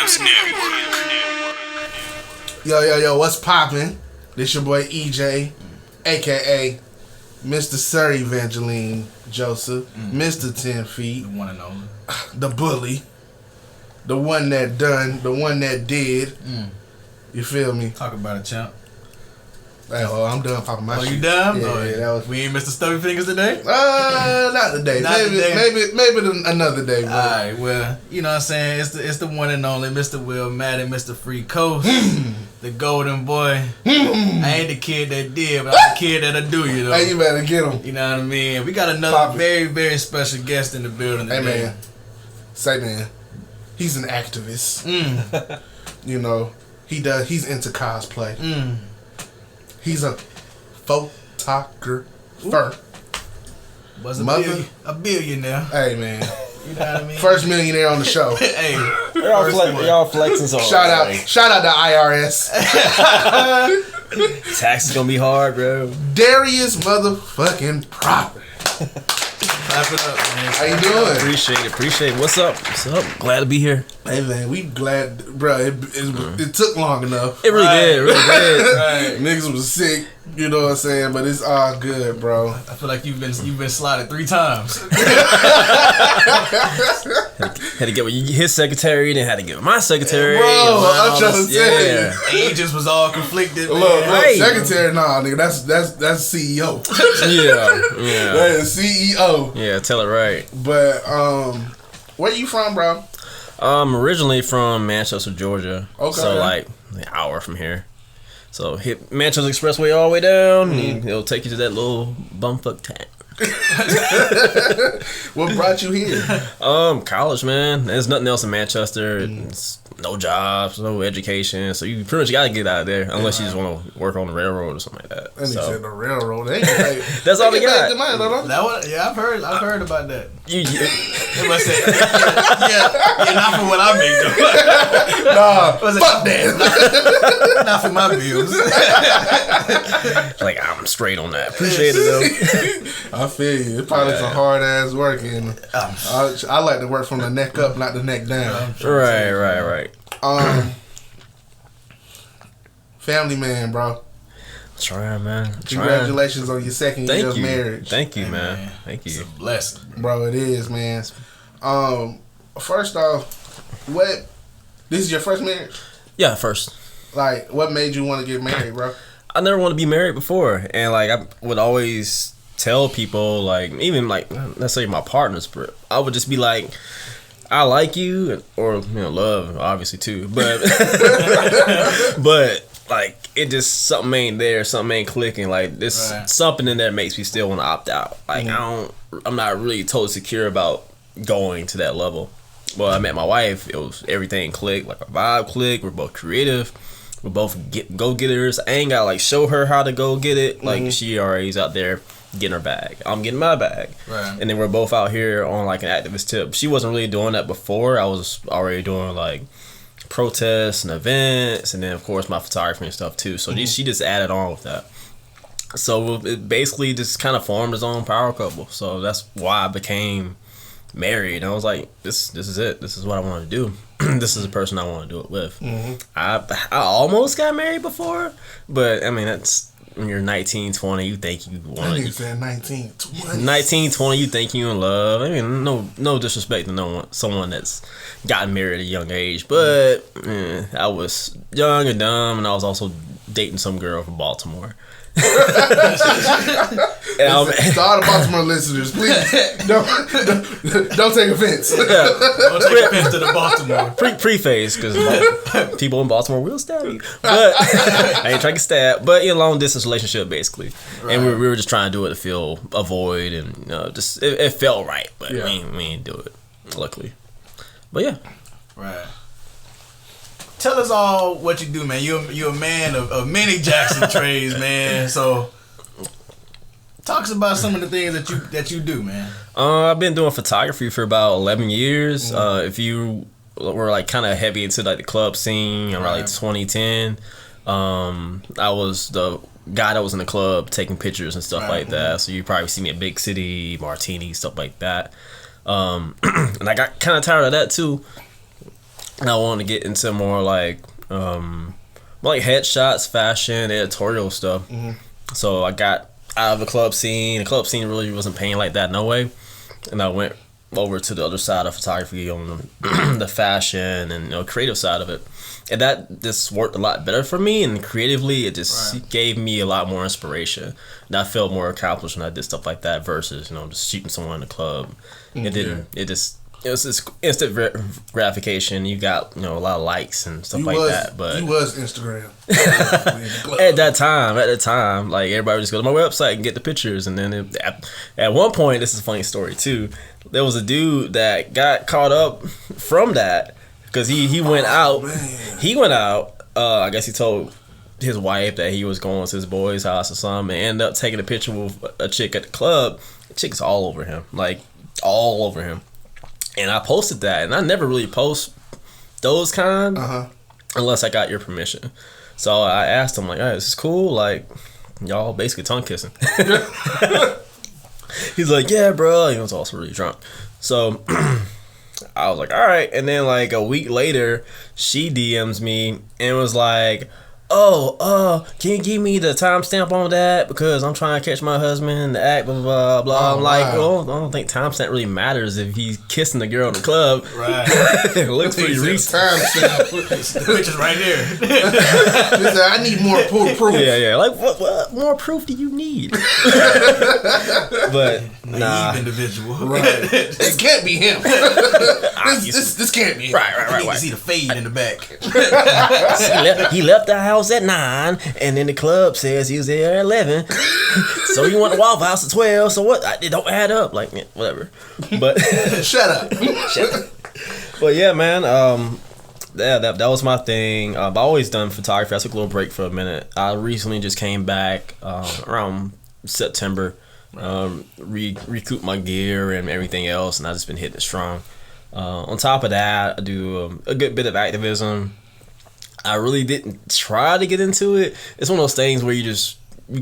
News Network. Yo, what's poppin'? This your boy EJ, a.k.a. Mr. Sir Evangeline Joseph, Mr. 10 Feet. The one and only. The bully. The one that done, the one that did. You feel me? Talk about it, champ. Hey, I'm done popping my shit. You done? Yeah, that was... We ain't Mr. Stubby Fingers today? Not today. Maybe another day, bro. Alright, well, you know what I'm saying? It's the one and only Mr. Will Madden, Mr. Free Coast, the golden boy. I ain't the kid that did, but I'm the kid that'll do, you know. Hey, you better get him. You know what I mean? We got another very, very special guest in the building today. Hey, man. Say, man. He's an activist. You know, he's into cosplay. He's a photographer. Was a billionaire. Hey, man. You know what I mean? First millionaire on the show. Hey. Y'all flexing so Shout out to IRS. Tax is gonna be hard, bro. Darius motherfucking Prather. Clap it up, man. How you doing? Appreciate it. What's up? Glad to be here. Hey, man, we glad, bro. It took long enough. It really did. Right. Niggas was sick, you know what I'm saying? But it's all good, bro. I feel like you've been slotted 3 times. Had to get with his secretary, then had to get with my secretary. Bro, I'm trying to tell you. Agents was all conflicted. Look, Right. secretary, nah, nigga, that's CEO. Yeah. That is CEO. Yeah, tell it right. But where you from, bro? Originally from Manchester, Georgia. Okay. So like an hour from here. So hit Manchester Expressway all the way down, and it'll take you to that little bumfuck town. What brought you here? College, man. There's nothing else in Manchester. It's no jobs, no education. So you pretty much gotta get out of there unless you just want to work on the railroad or something like that. That nigga So, said the railroad. They ain't like, that's all we got. That one, yeah, I've heard about that. You, It must say, yeah, not for what I make though. nah, fuck that. Not for my bills. like I'm straight on that. Appreciate it though. I feel you. It's probably some hard ass work, and I like to work from the neck up, not the neck down. Right. Family man, bro. Trying, man. Congratulations on your second year of marriage. Thank you, man. Thank you. It's a blessing, bro. It is, man. First off, this is your first marriage? Yeah, first. Like, what made you want to get married, bro? I never wanted to be married before, and like I would always tell people, like even like not necessarily my partners, but I would just be like, I like you, or love obviously too, but but like it just something ain't there, something ain't clicking. Like this something in there makes me still want to opt out. Like I'm not really totally secure about going to that level. Well, I met my wife, it was everything clicked, like our vibe clicked. We're both creative. We're both go-getters. I ain't gotta like show her how to go get it. Like she already is out there getting her bag. I'm getting my bag. Right. And then we're both out here on like an activist tip. She wasn't really doing that before. I was already doing like protests and events, and then of course my photography and stuff too. So she just added on with that. So it basically just kind of formed its own power couple. So that's why I became married. I was like, this is it. This is what I want to do. This is the person I want to do it with. I almost got married before, but I mean that's when you're 19, 20, you think you want to. You said 19, 20. 19, 20, you think you in love. I mean, no disrespect to someone that's gotten married at a young age, but I was young and dumb, and I was also dating some girl from Baltimore. To all the Baltimore listeners, please don't take offense. Don't take offense to the Baltimore. Preface, because people in Baltimore will stab you. But I ain't trying to stab. But long distance relationship basically, and we were just trying to do it to fill a void, and just it felt right, but we ain't do it, luckily. But yeah, right. Tell us all what you do, man. You're a man of many Jackson trades, man. So, talk us about some of the things that you do, man. I've been doing photography for about 11 years. If you were like kind of heavy into like the club scene around like 2010, I was the guy that was in the club taking pictures and stuff like that. So you probably see me at Big City, Martini, stuff like that. And I got kind of tired of that too. and I wanted to get into more like headshots, fashion, editorial stuff. So I got out of the club scene. The club scene really wasn't paying like that, no way. And I went over to the other side of photography on the fashion and creative side of it. And that just worked a lot better for me, and creatively it just gave me a lot more inspiration. And I felt more accomplished when I did stuff like that versus just shooting someone in the club. It was this instant gratification. You got a lot of likes and stuff that. But you was Instagram at that time, like everybody would just go to my website and get the pictures. And then at one point, this is a funny story too. There was a dude that got caught up from that because he went out. Man. He went out. I guess he told his wife that he was going to his boy's house or something, and ended up taking a picture with a chick at the club. The chick's all over him, like all over him. And I posted that, and I never really post those kind unless I got your permission. So I asked him, like, "Hey, is this cool? Like, y'all basically tongue kissing." He's like, "Yeah, bro." He was also really drunk. So I was like, "All right." And then like a week later, she DMs me and was like, "Oh, can you give me the timestamp on that? Because I'm trying to catch my husband in the act, blah, blah, blah." I'm like, well, I don't think timestamp really matters if he's kissing the girl in the club. Right. It looks pretty recent. The picture's right there. He said, "I need more proof." Yeah. Like, what more proof do you need? But, nah. Individual. Right. This can't be him. This can't be him. Right. You see the fade in the back. He left the house at 9, and then the club says he was there at 11. So he went to Waffle House at 12. So what? It don't add up. Like, whatever. But Shut up. But yeah, man. That was my thing. I've always done photography. I took a little break for a minute. I recently just came back around September. Recoup my gear and everything else, and I've just been hitting it strong. On top of that, I do a good bit of activism. I really didn't try to get into it. It's one of those things where you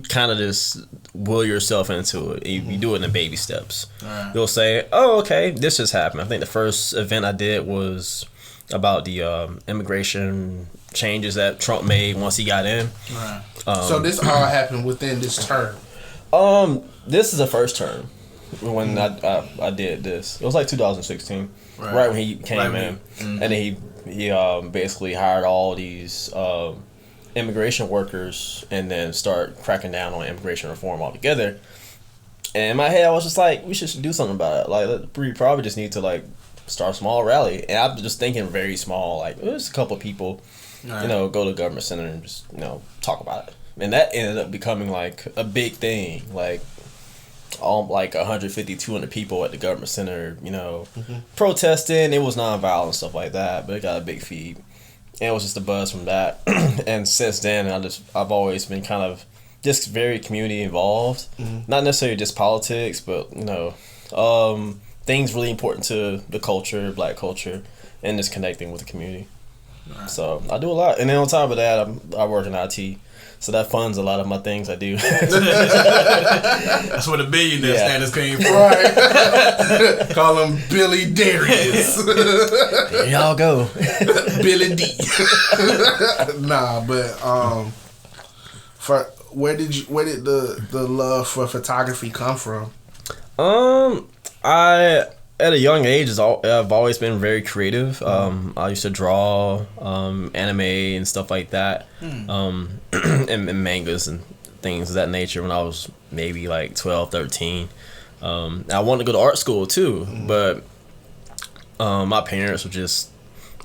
kind of just will yourself into it. You do it in baby steps. Right. You'll say, "Oh, okay, this just happened." I think the first event I did was about the immigration changes that Trump made once he got in. Right. So this all happened within this term. This is the first term when I did this. It was like 2016, right when he came in, and then he basically hired all these immigration workers and then start cracking down on immigration reform altogether. And in my head, I was just like, we should do something about it. Like, we probably just need to like start a small rally. And I'm just thinking very small, like just a couple of people, go to the government center and just talk about it. And that ended up becoming like a big thing, like 150, 200 people at the government center, protesting. It was nonviolent and stuff like that, but it got a big feed. And it was just a buzz from that. And since then, I've always been kind of just very community involved. Not necessarily just politics, but, things really important to the culture, black culture, and just connecting with the community. Right. So I do a lot. And then on top of that, I work in IT. So that funds a lot of my things I do. That's where the billionaire status came from. Right. Call him Billy Darius. There y'all go. Billy D. Nah, but where did the love for photography come from? At a young age, I've always been very creative. I used to draw anime and stuff like that, and mangas and things of that nature when I was maybe like 12, 13. I wanted to go to art school too, but my parents were just,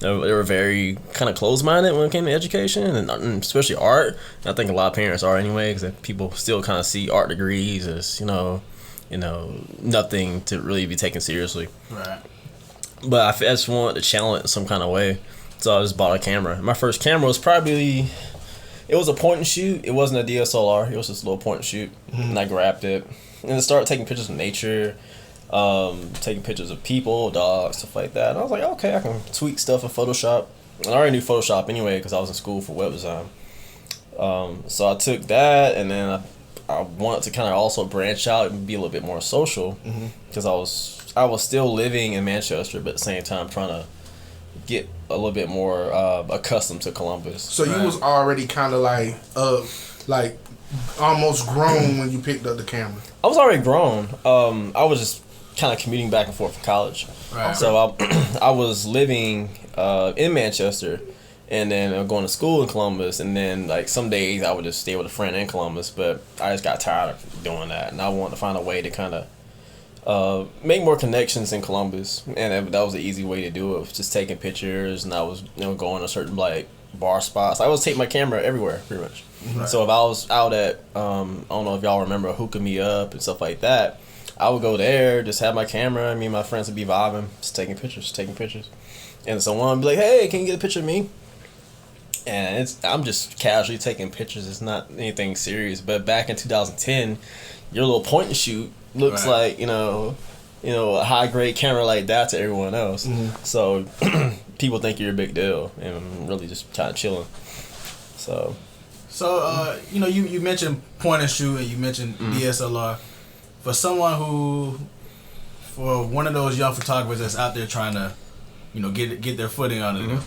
they were very kind of closed-minded when it came to education, and especially art. I think a lot of parents are anyway, because people still kind of see art degrees as, nothing to really be taken seriously. Right. But I just wanted to challenge in some kind of way. So I just bought a camera. My first camera was it was a point and shoot. It wasn't a DSLR. It was just a little point and shoot. And I grabbed it. And I started taking pictures of nature, taking pictures of people, dogs, stuff like that. And I was like, okay, I can tweak stuff in Photoshop. And I already knew Photoshop anyway because I was in school for web design. So I took that, and then I wanted to kind of also branch out and be a little bit more social, because I was still living in Manchester, but at the same time trying to get a little bit more accustomed to Columbus. So you was already kind of like almost grown when you picked up the camera. I was already grown. I was just kind of commuting back and forth from college. Right. So I was living in Manchester, and then going to school in Columbus, and then like some days I would just stay with a friend in Columbus. But I just got tired of doing that, and I wanted to find a way to kind of make more connections in Columbus, and that was the easy way to do it. Was just taking pictures, and I was going to certain like bar spots. I always take my camera everywhere, pretty much. Right. So if I was out at I don't know if y'all remember Hookah Me Up and stuff like that, I would go there, just have my camera. Me and my friends would be vibing, just taking pictures. And someone would be like, "Hey, can you get a picture of me?" And I'm just casually taking pictures. It's not anything serious. But back in 2010, your little point and shoot looks like a high grade camera like that to everyone else. Mm-hmm. So people think you're a big deal, and I'm really just kind of chilling. So you mentioned point and shoot, and you mentioned DSLR. For someone for one of those young photographers that's out there trying to, get their footing on it,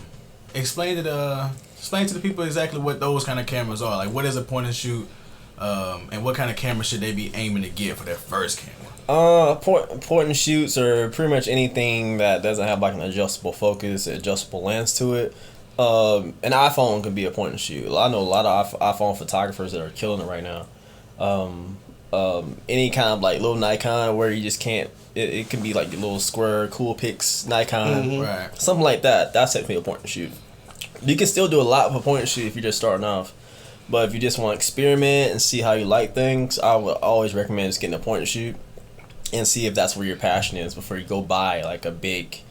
explain to the people exactly what those kind of cameras are. Like, what is a point and shoot, and what kind of camera should they be aiming to get for their first camera? Point and shoots are pretty much anything that doesn't have like an adjustable focus, adjustable lens to it. An iPhone can be a point and shoot. I know a lot of iPhone photographers that are killing it right now. Any kind of like little Nikon where you just can't. It can be like a little square Coolpix Nikon, right? Something Something like that. That's technically a point and shoot. You can still do a lot of a point and shoot if you're just starting off. But if you just want to experiment and see how you like things, I would always recommend just getting a point and shoot and see if that's where your passion is before you go buy like a big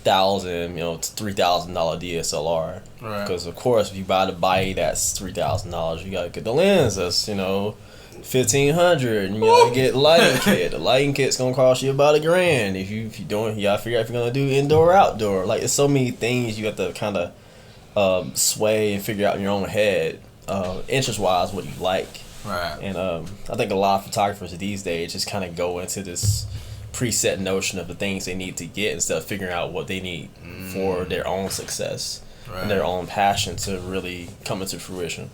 $1,000, $3,000 DSLR. Right. Because of course, if you buy the bike that's $3,000, you gotta get the lens that's $1,500, and you gotta get lighting kit. The lighting kit's gonna cost you about $1,000. If you doing, you gotta figure out if you're gonna do indoor or outdoor. Like, there's so many things you have to kind of sway and figure out in your own head, interest wise, what you like. Right. And I think a lot of photographers these days just kind of go into this preset notion of the things they need to get instead of figuring out what they need for their own success and their own passion to really come into fruition.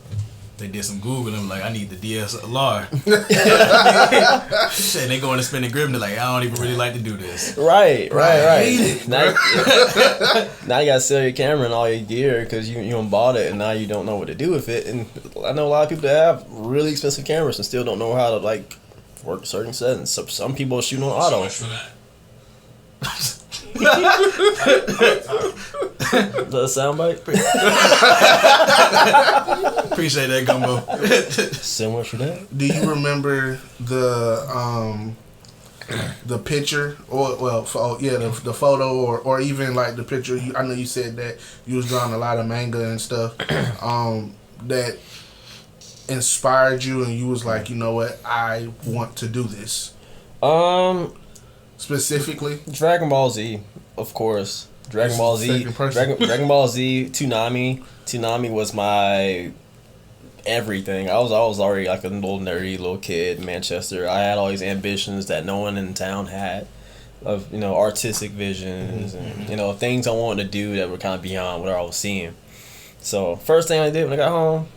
They did some Googling, like, I need the DSLR. Shit, they going to spend a grip, and they're like, I don't even really like to do this. Right. Now you gotta sell your camera and all your gear because you bought it, and now you don't know what to do with it. And I know a lot of people that have really expensive cameras and still don't know how to like work certain settings. So some people are shooting on auto. The soundbite. Appreciate that, Gumbo. Similar for that. Do you remember the picture the photo or even like the picture? I know you said that you was drawing a lot of manga and stuff that inspired you, and you was like, you know what, I want to do this. Specifically, Dragon Ball Z, of course. Dragon Ball Z, Dragon Ball Z, Toonami. Toonami was my everything. I was already like a little nerdy little kid in Manchester. I had all these ambitions that no one in town had, of artistic visions and things I wanted to do that were kind of beyond what I was seeing. So first thing I did when I got home,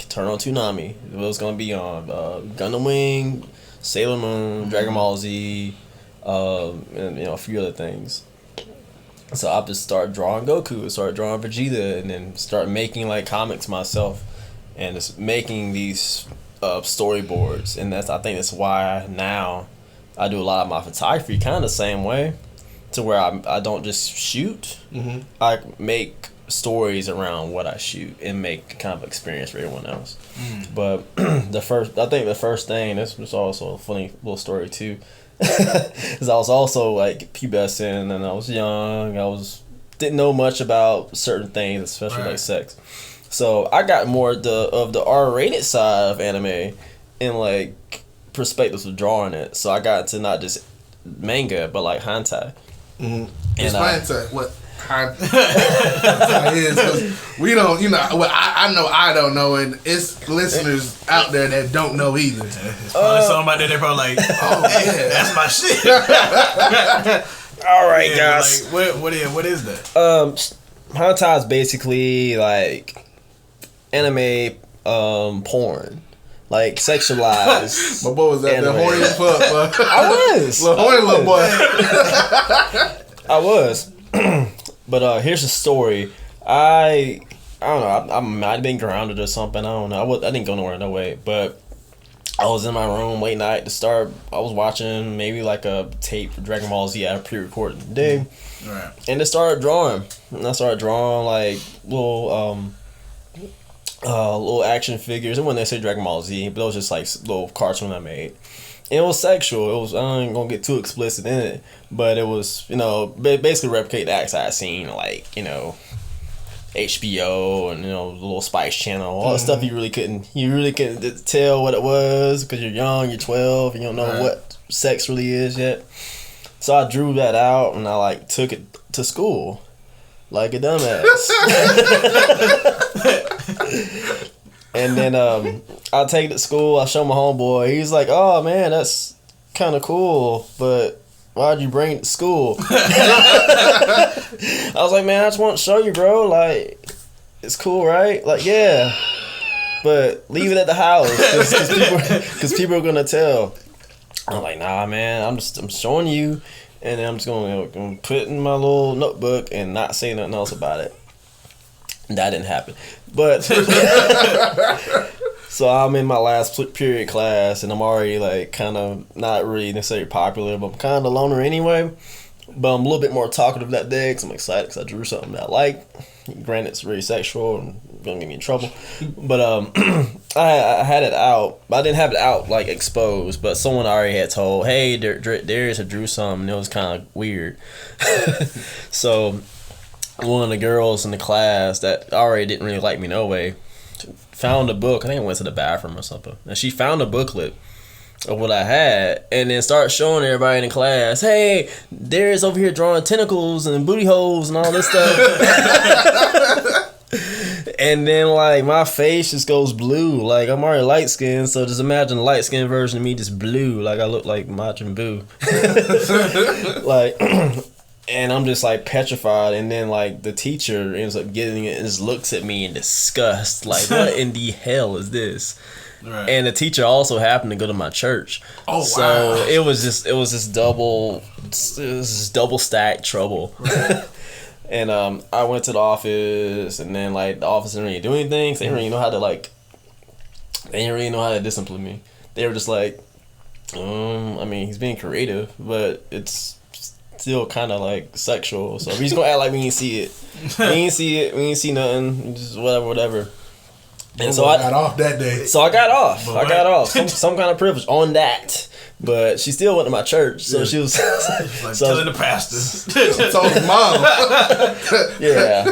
turn on Toonami. It was gonna be on Gundam Wing, Sailor Moon, Dragon Ball Z. And a few other things. So I just started drawing Goku, started drawing Vegeta, and then start making like comics myself, and just making these storyboards. And I think that's why now I do a lot of my photography kind of the same way, to where I don't just shoot. Mm-hmm. I make stories around what I shoot and make kind of experience for everyone else. But the first thing, this was also a funny little story too. Because I was also like pubescent and I was young. Didn't know much about certain things, especially like sex. So I got more of the R-rated side of anime and like perspectives of drawing it. So I got to not just manga but like hentai. Mm-hmm. Explain to what hentai is, because we don't, I know I don't know, and it's listeners out there that don't know either. It's probably something out there, they're probably like, oh yeah, that's my shit. All right, Yeah, guys. like, what is that? Hentai is basically like anime porn. Like sexualized. My boy was out there anime. horny as fuck, bro. I was. Little horny little boy. I was. But here's the story. I don't know. I might have been grounded or something. I don't know. I didn't go nowhere, no way. But I was in my room late night to start. I was watching maybe like a tape for Dragon Ball Z. I pre-recorded the day. Right. And it started drawing. And I started drawing like little action figures. And when they say Dragon Ball Z, but it was just like little cartoon I made. And it was sexual. It was, I ain't gonna get too explicit in it, but it was, basically replicate the acts I seen, like, HBO and the little Spice Channel, all the stuff you really couldn't tell what it was because you're young, you're 12, and you don't know what sex really is yet. So I drew that out and I like took it to school like a dumbass. And then I take it to school. I show my homeboy. He's like, "Oh man, that's kind of cool, but why'd you bring it to school?" I was like, "Man, I just want to show you, bro. Like, it's cool, right? Like, yeah, but leave it at the house because people are gonna tell." I'm like, "Nah, man. I'm showing you, and then I'm just gonna put it in my little notebook and not say nothing else about it." That didn't happen. But so I'm in my last period class and I'm already like kind of not really necessarily popular, but I'm kind of a loner anyway. But I'm a little bit more talkative that day because I'm excited because I drew something that I like. Granted, it's really sexual and gonna get me in trouble. But I had it out. But I didn't have it out like exposed. But someone already had told, "Hey, Darius had drew something." And it was kind of weird. So one of the girls in the class that already didn't really like me no way found a book. I think I went to the bathroom or something, and she found a booklet of what I had and then started showing everybody in the class, "Hey, Darius over here drawing tentacles and booty holes and all this stuff." And then like my face just goes blue. Like I'm already light skinned, so just imagine the light skinned version of me just blue. Like I look like Majin Buu. Like and I'm just like petrified, and then like the teacher ends up getting it and just looks at me in disgust, like, "What in the hell is this?" Right. And the teacher also happened to go to my church. Oh, so wow. it was just double stacked trouble. Right. And I went to the office, and then like the office didn't really do anything. So they didn't really know how to discipline me. They were just like, I mean, he's being creative, but it's still kind of like sexual, so he's gonna act like we ain't see it. We ain't see nothing. Just whatever. And so I got off that day. So I got off. Some kind of privilege on that. But she still went to my church, so she was like telling the pastor. Told his mom. Yeah.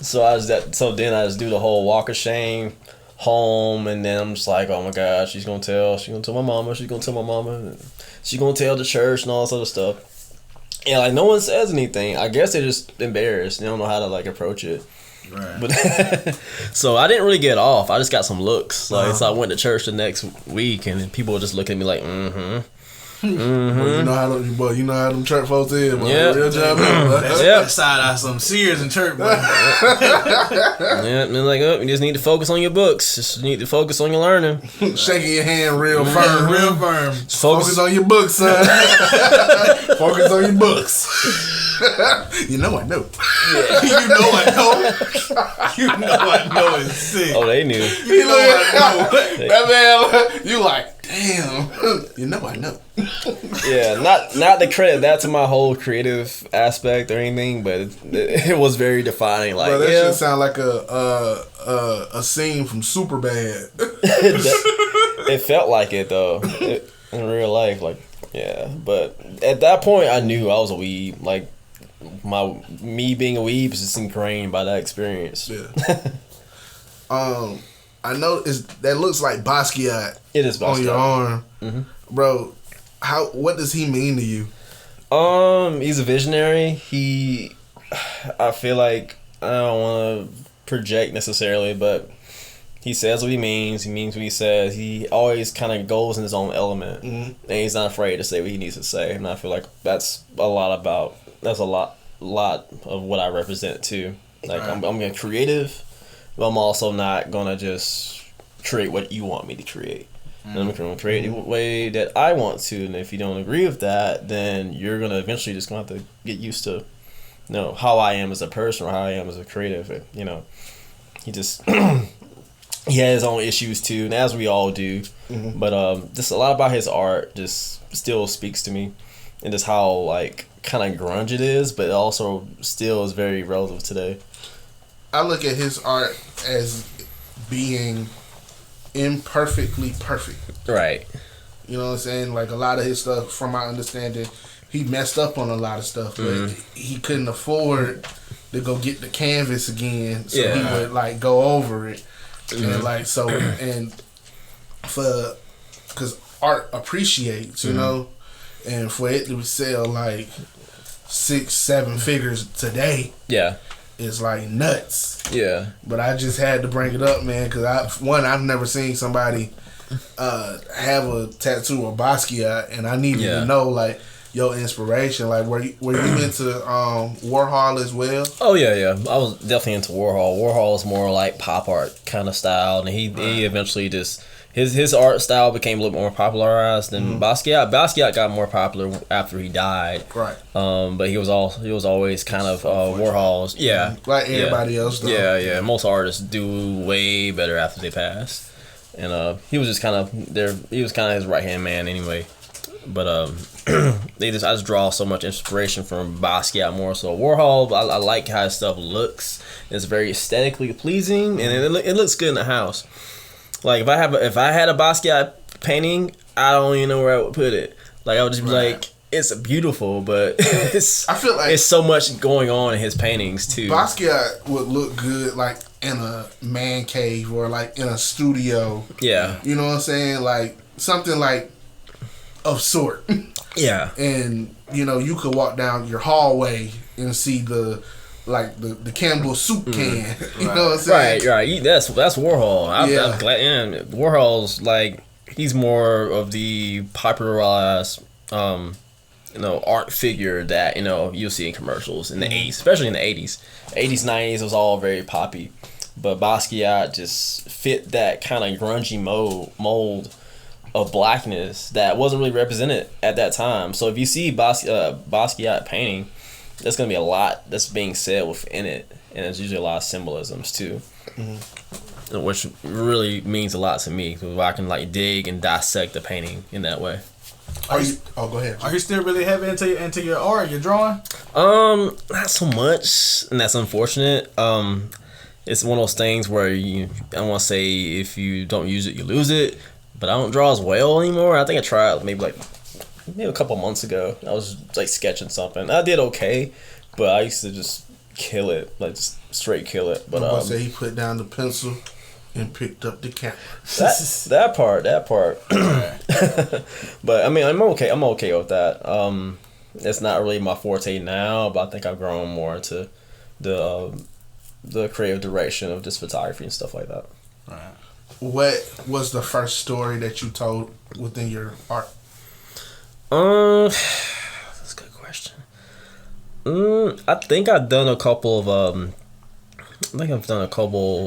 So then I just do the whole walk of shame home, and then I'm just like, "Oh my God, she's gonna tell my mama, she's gonna tell the church and all this other stuff." And like no one says anything. I guess they're just embarrassed. They don't know how to like approach it. Right. But so I didn't really get off. I just got some looks. Like so I went to church the next week, and people would just look at me like, Well, you know how them church folks is, boy. Yeah. Real job. That side eye some Sears and church, boy. Yeah, and they're like, "Oh, you just need to focus on your books. Just need to focus on your learning." Shaking your hand real firm. Real firm. Focus on your books, son. Focus on your books. You know I know. Yeah. You know I know it's sick. Oh, they knew. You know I know. That man, you like, damn. You know I know. Yeah, not to credit that to my whole creative aspect or anything, but it was very defining. Like, that shit sound like a scene from Superbad. It felt like it though, in real life. Like, yeah, but at that point, I knew I was a weeb. Like, me being a weeb is just ingrained by that experience. Yeah. I know that looks like Basquiat. It is Basquiat on your arm, bro. What does he mean to you? He's a visionary. I feel like I don't want to project necessarily, but He says what he means what he says. He always kind of goes in his own element, and he's not afraid to say what he needs to say. And I feel like that's a lot of what I represent too. Like I'm gonna creative, but I'm also not gonna just create what you want me to create. And I'm gonna create the way that I want to. And if you don't agree with that, then you're gonna eventually just gonna have to get used to, how I am as a person or how I am as a creative. He just he has his own issues too, and as we all do. But just a lot about his art just still speaks to me, and just how like kind of grunge it is, but it also still is very relevant today. I look at his art as being imperfectly perfect. Right. You know what I'm saying? Like a lot of his stuff, from my understanding, he messed up on a lot of stuff, but he couldn't afford to go get the canvas again, so he would like go over it. And like so, and because art appreciates, you know, and for it to sell like 6-7 figures today, is like nuts. Yeah. But I just had to bring it up, man, because I've never seen somebody have a tattoo of Basquiat, and I needed to know like your inspiration. Like, were you into Warhol as well? Oh yeah. I was definitely into Warhol. Warhol is more like pop art kind of style, and he eventually just his art style became a little more popularized than Basquiat. Basquiat got more popular after he died. Right. But he was always kind of Warhol's. Yeah. Like everybody else though. Yeah. Most artists do way better after they pass. And he was just kind of he was kind of his right hand man anyway. But I just draw so much inspiration from Basquiat more so. Warhol, I like how his stuff looks. It's very aesthetically pleasing, and it looks good in the house. Like if I had a Basquiat painting, I don't even know where I would put it. Like I would just be like, it's beautiful, but I feel like it's so much going on in his paintings too. Basquiat would look good like in a man cave or like in a studio. Yeah, you know what I'm saying? Like something like of sort. Yeah, and you could walk down your hallway and see the Campbell soup can. You know what I'm saying? Right. That's Warhol. I'm glad. And Warhol's like he's more of the popularized art figure that you'll see in commercials in the 80s, especially in the 80s. 80s, 90s was all very poppy, but Basquiat just fit that kind of grungy mold of blackness that wasn't really represented at that time. So if you see Basquiat painting, there's gonna be a lot that's being said within it, and there's usually a lot of symbolisms too, which really means a lot to me because I can like dig and dissect the painting in that way. Go ahead. Are you still really heavy into your art, your drawing? Not so much, and that's unfortunate. It's one of those things where I don't want to say if you don't use it, you lose it. But I don't draw as well anymore. I think I tried maybe a couple months ago. I was like sketching something. I did okay, but I used to just kill it, like just straight kill it. But I say he put down the pencil and picked up the camera. That part. But I mean, I'm okay with that. It's not really my forte now, but I think I've grown more into the creative direction of just photography and stuff like that. Right. What was the first story that you told within your art? That's a good question. I think I've done a couple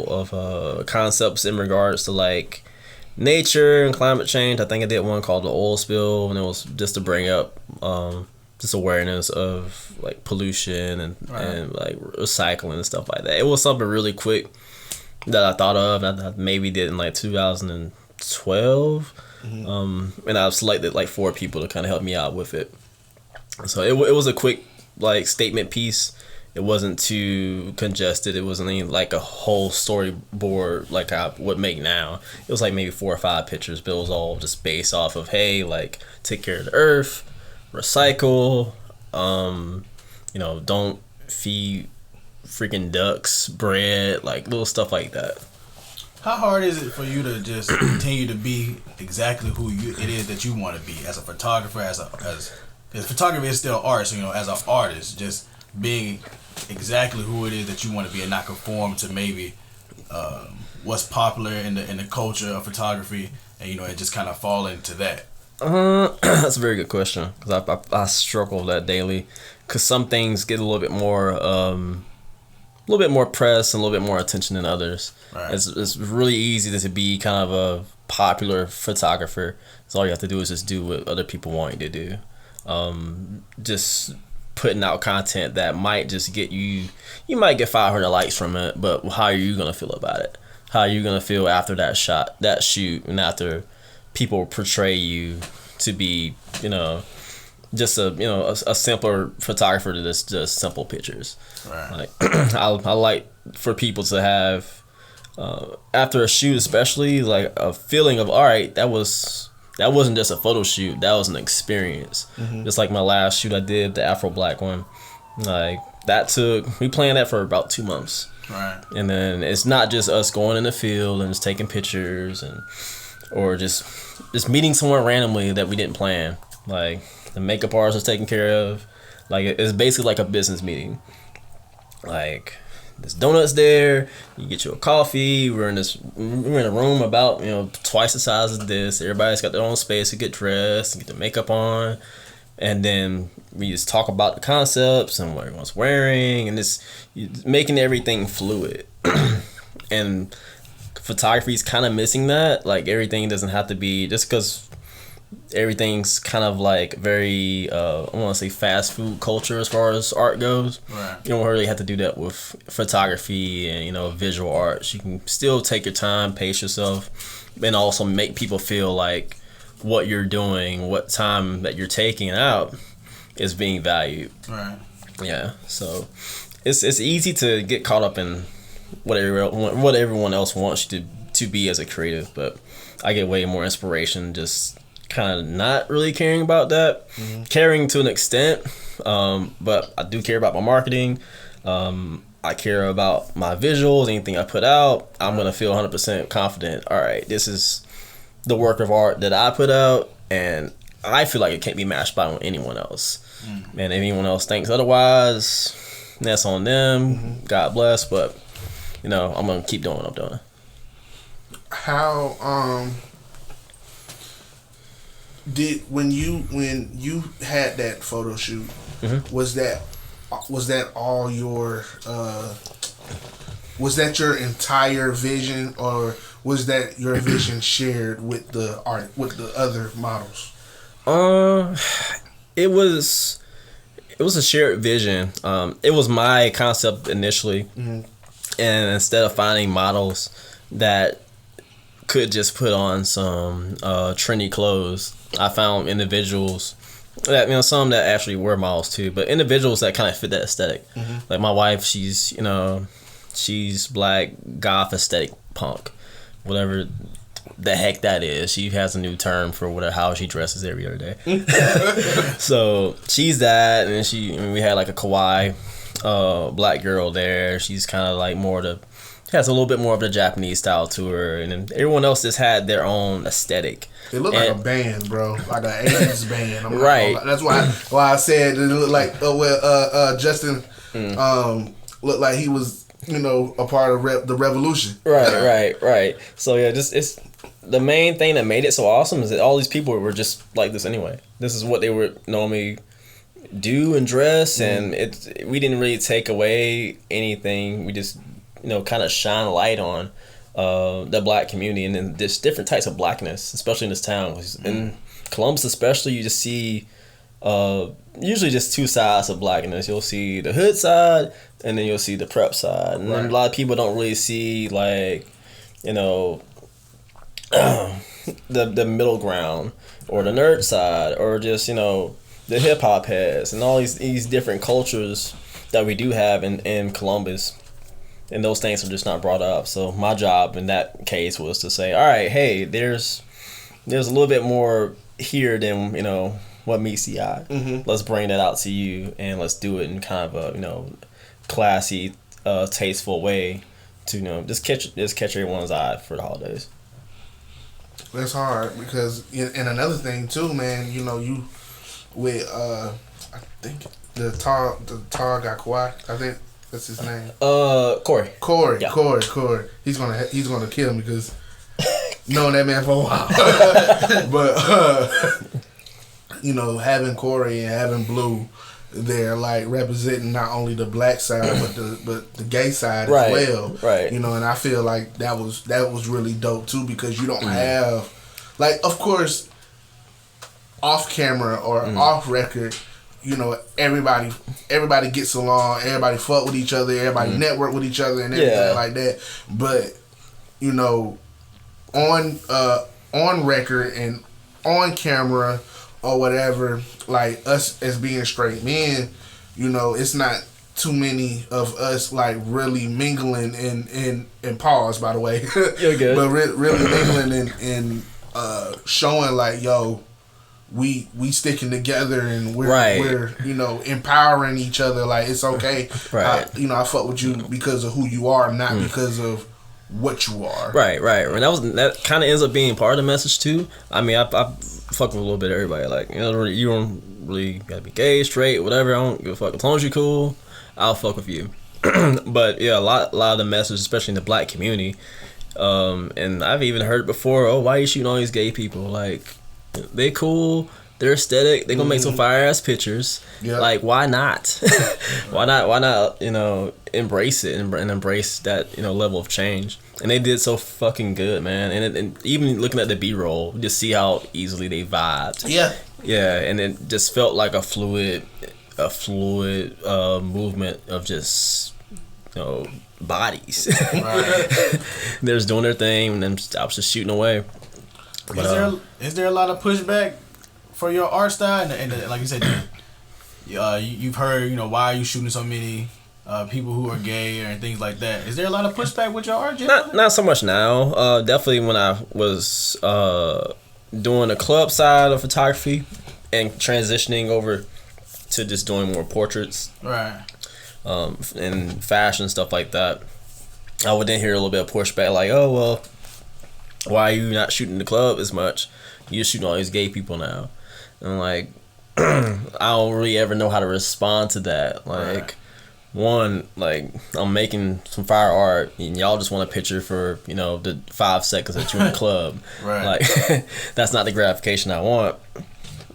of concepts in regards to like nature and climate change. I think I did one called the oil spill, and it was just to bring up just awareness of like pollution and like recycling and stuff like that. It was something really quick that I thought of, and I maybe did in like 2012. And I've selected like 4 people to kind of help me out with it. So it was a quick like statement piece. It wasn't too congested. It wasn't even like a whole storyboard like I would make now. It was like maybe 4 or 5 pictures, but it was all just based off of, hey, like take care of the earth, recycle, don't feed freaking ducks bread, like little stuff like that. How hard is it for you to just continue to be exactly who it is that you want to be as a photographer, as photography is still art, so as an artist, just being exactly who it is that you want to be and not conform to maybe what's popular in the culture of photography, and it just kind of fall into that? That's a very good question, because I struggle with that daily, because some things get a little bit more press and a little bit more attention than others. Right. It's really easy to be kind of a popular photographer. So all you have to do is just do what other people want you to do. Just putting out content that might just get you might get 500 likes from it, but how are you gonna feel about it? How are you gonna feel after that shoot, and after people portray you to be, just a simpler photographer to just simple pictures. Right. Like I like for people to have after a shoot, especially, like a feeling of, all right, that wasn't just a photo shoot, that was an experience. Just like my last shoot I did, the Afro Black one, like we planned that for about 2 months. Right. And then it's not just us going in the field and just taking pictures or just meeting someone randomly that we didn't plan. Like the makeup artist was taken care of. Like it's basically like a business meeting. Like there's donuts there. You get you a coffee. We're in a room about twice the size of this. Everybody's got their own space to get dressed and get their makeup on, and then we just talk about the concepts and what everyone's wearing, and it's making everything fluid. And photography is kind of missing that. Like everything doesn't have to be, just because everything's kind of like very I want to say fast food culture as far as art goes. Right. You don't really have to do that with photography and visual arts. You can still take your time, pace yourself, and also make people feel like what you're doing, what time that you're taking out is being valued. Right. Yeah. So it's easy to get caught up in what everyone else wants you to be as a creative, but I get way more inspiration just kind of not really caring about that. Caring to an extent, but I do care about my marketing. I care about my visuals. Anything I put out, I'm gonna feel 100% confident. All right, this is the work of art that I put out, and I feel like it can't be matched by anyone else. And if anyone else thinks otherwise, that's on them. God bless, but I'm gonna keep doing what I'm doing. How did when you had that photo shoot, was that all your was that your entire vision, or was that your vision shared with the other models? It was a shared vision. It was my concept initially, and instead of finding models that could just put on some trendy clothes, I found individuals that some that actually were models too, but individuals that kind of fit that aesthetic. Like my wife, she's black, goth, aesthetic, punk, whatever the heck that is. She has a new term for how she dresses every other day. So she's that, and we had like a kawaii black girl there. She's kind of like has a little bit more of the Japanese style to her, and then everyone else just had their own aesthetic. It looked like a band, bro, like an '80s band. Right. That's why I said it looked like Justin looked like he was a part of the revolution. Right. So yeah, it's the main thing that made it so awesome is that all these people were just like this anyway. This is what they would normally do and dress, and we didn't really take away anything. We just kind of shine a light on the black community, and then there's different types of blackness, especially in this town. In Columbus especially, you just see usually just two sides of blackness. You'll see the hood side, and then you'll see the prep side. And then a lot of people don't really see like the middle ground, or the nerd side, or just the hip hop heads, and all these different cultures that we do have in Columbus. And those things are just not brought up. So my job in that case was to say, all right, hey, there's a little bit more here than what meets the eye. Let's bring that out to you, and let's do it in kind of a classy, tasteful way to just catch everyone's eye for the holidays. That's hard because, and another thing too, man. You with I think the tall guy Kawhi. I think. That's his name. Corey. Corey. Yeah. Corey. He's gonna kill me because knowing that man for a while. But you know, having Corey and having Blue, they're like representing not only the black side but the gay side as well. Right. You know, and I feel like that was really dope too, because you don't have, like, of course, off camera or off record, you know, everybody gets along, everybody fuck with each other, everybody network with each other and everything like that. But you know, on record and on camera or whatever, like us as being straight men, you know, it's not too many of us like really mingling and pause, by the way. You're good. But really mingling and showing like, yo, we sticking together and we're you know, empowering each other. Like, it's okay. Right. You know, I fuck with you because of who you are, not because of what you are. Right. And that kind of ends up being part of the message too. I mean, I fuck with a little bit of everybody. Like, you know, you don't really gotta be gay, straight, whatever. I don't give a fuck. As long as you're cool, I'll fuck with you. But yeah, a lot of the message, especially in the black community, and I've even heard it before. Oh, why are you shooting all these gay people? Like, they cool, they're aesthetic, they gonna make some fire ass pictures. Yep. Like, why not? why not, you know, embrace it and embrace that, you know, level of change. And they did so fucking good, man. And even looking at the B-roll, just see how easily they vibed. Yeah, and it just felt like a fluid movement of just, you know, bodies. Right. They're just doing their thing, and then I was just shooting away. But, is there a lot of pushback for your art style? And like you said, you've heard, you know, why are you shooting so many people who are gay and things like that? Is there a lot of pushback with your art? Not so much now. Definitely when I was doing the club side of photography and transitioning over to just doing more portraits, right? And fashion, stuff like that, I would then hear a little bit of pushback, like, oh well, why are you not shooting the club as much? You're shooting all these gay people now. And I'm like, I don't really ever know how to respond to that. Like, one, like, I'm making some fire art and y'all just want a picture for, you know, the 5 seconds that you're in the club. Right. Like, that's not the gratification I want.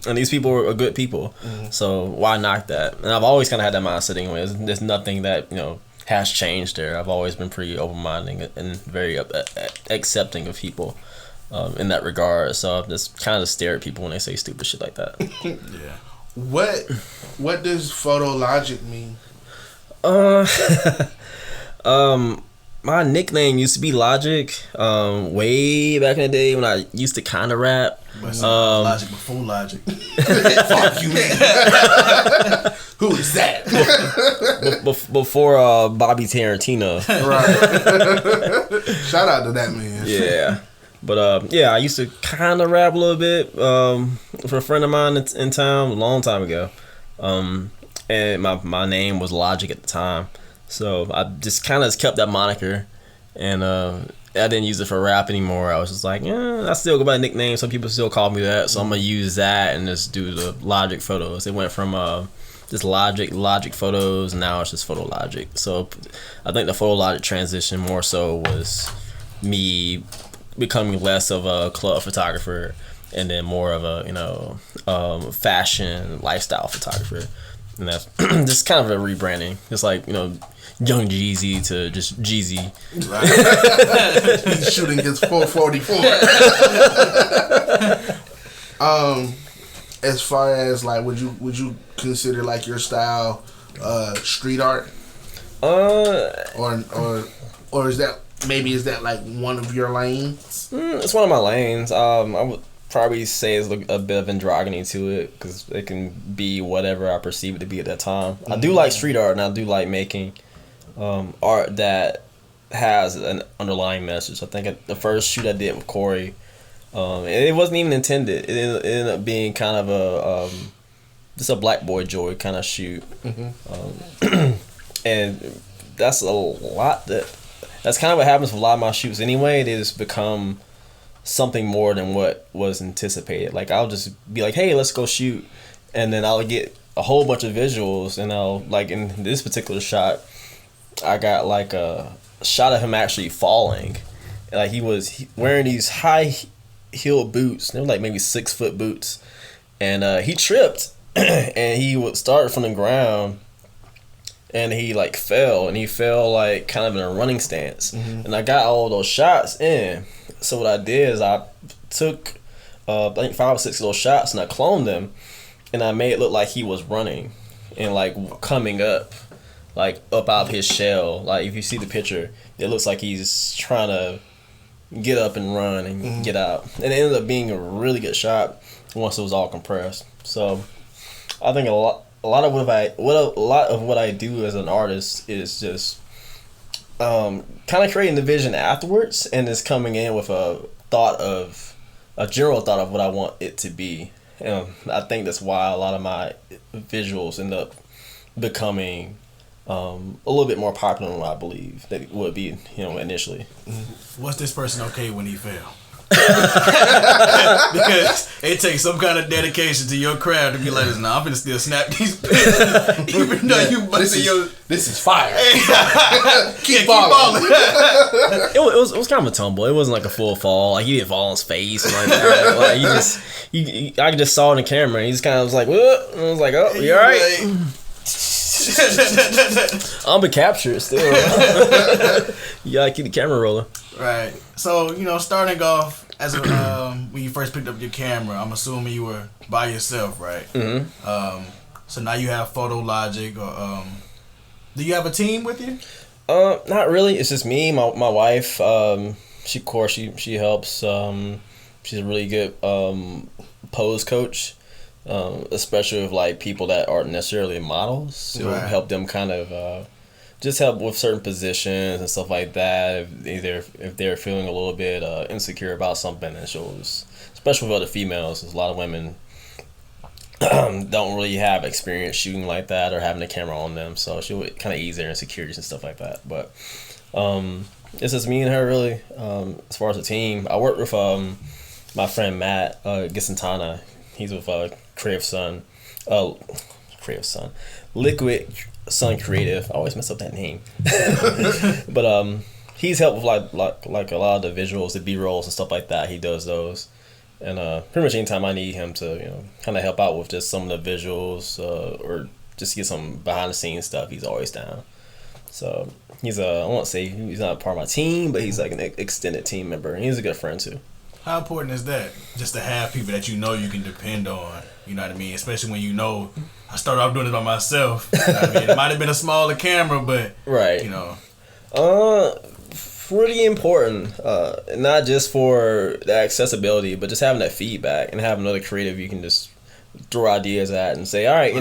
And these people are good people. So why knock that? And I've always kind of had that mindset anyway. There's nothing that, you know, has changed there. I've always been pretty open-minded and very accepting of people in that regard. So I just kind of stare at people when they say stupid shit like that. Yeah. What does Foto Logik mean? My nickname used to be Logik. Way back in the day when I used to kind of rap. Logik before Logik. Fuck you, man. Who is that? Before Bobby Tarantino. Right. Shout out to that man. Yeah. But yeah, I used to kind of rap a little bit for a friend of mine in town a long time ago. And my name was Logik at the time. So I just kind of kept that moniker. And I didn't use it for rap anymore. I was just like, yeah, I still go by nickname. Some people still call me that. So I'm going to use that and just do the Logik photos. It went from just Logik photos, and now it's just Foto Logik. So I think the Foto Logik transition more so was me becoming less of a club photographer and then more of a, you know, fashion lifestyle photographer. And that's just kind of a rebranding. It's like, you know, Young Jeezy to just Jeezy. Right. He's shooting his 444. As far as like, would you consider like your style street art? Or is that like one of your lanes? It's one of my lanes. I would probably say it's a bit of androgyny to it because it can be whatever I perceive it to be at that time. I do like street art, and I do like making art that has an underlying message. I think the first shoot I did with Corey, it wasn't even intended. It ended up being kind of a just a black boy joy kind of shoot. And that's a lot that's kind of what happens with a lot of my shoots anyway. They just become something more than what was anticipated. Like, I'll just be like, hey, let's go shoot, and then I'll get a whole bunch of visuals, and I'll, like, in this particular shot, I got like a shot of him actually falling. Like he was wearing these high heel boots. They were like maybe 6-foot boots, and he tripped and he would start from the ground. And he like fell, and he fell like kind of in a running stance. And I got all those shots in. So what I did is I took I think 5 or 6 of those shots, and I cloned them, and I made it look like he was running and like coming up out of his shell. Like if you see the picture, it looks like he's trying to get up and run and get out. And it ended up being a really good shot once it was all compressed. So I think a lot of what I do as an artist is just kind of creating the vision afterwards, and is coming in with a general thought of what I want it to be. I think that's why a lot of my visuals end up becoming a little bit more popular than what I believe that it would be, initially. Was this person okay when he fell? Because it takes some kind of dedication to your craft to be like, nah, I'm finna still snap these pictures even though you busted your... This is fire. Keep balling. It was kind of a tumble. It wasn't like a full fall. Like he didn't fall on his face and like that. Like I just saw it in the camera. And he just kind of was like, "What?" And I was like, "Oh, you all right?" I'm gonna capture it still. You gotta keep the camera rolling. Right. So, starting off as when you first picked up your camera, I'm assuming you were by yourself, right? Mm-hmm. So now you have Foto, Logik, or do you have a team with you? Not really. It's just me, my wife. She helps. She's a really good pose coach. Especially with like people that aren't necessarily models, so right. Help them kind of just help with certain positions and stuff like that. If they're feeling a little bit insecure about something, and shows, especially with other females, there's a lot of women don't really have experience shooting like that or having a camera on them, so she'll kind of ease their insecurities and stuff like that. But it's just me and her really. As far as the team, I work with my friend Matt Gisantana. He's with Liquid Sun Creative. I always mess up that name. But he's helped with like a lot of the visuals, the B-rolls and stuff like that. He does those. And pretty much anytime I need him to, kind of help out with just some of the visuals or just get some behind the scenes stuff, he's always down. So he's I won't say he's not part of my team, but he's like an extended team member, and he's a good friend too. How important is that? Just to have people that you can depend on. You know what I mean? Especially when I started off doing it by myself. You know what I mean? It might have been a smaller camera, but right. Pretty important. Not just for the accessibility, but just having that feedback and having another creative you can just throw ideas at and say, all right,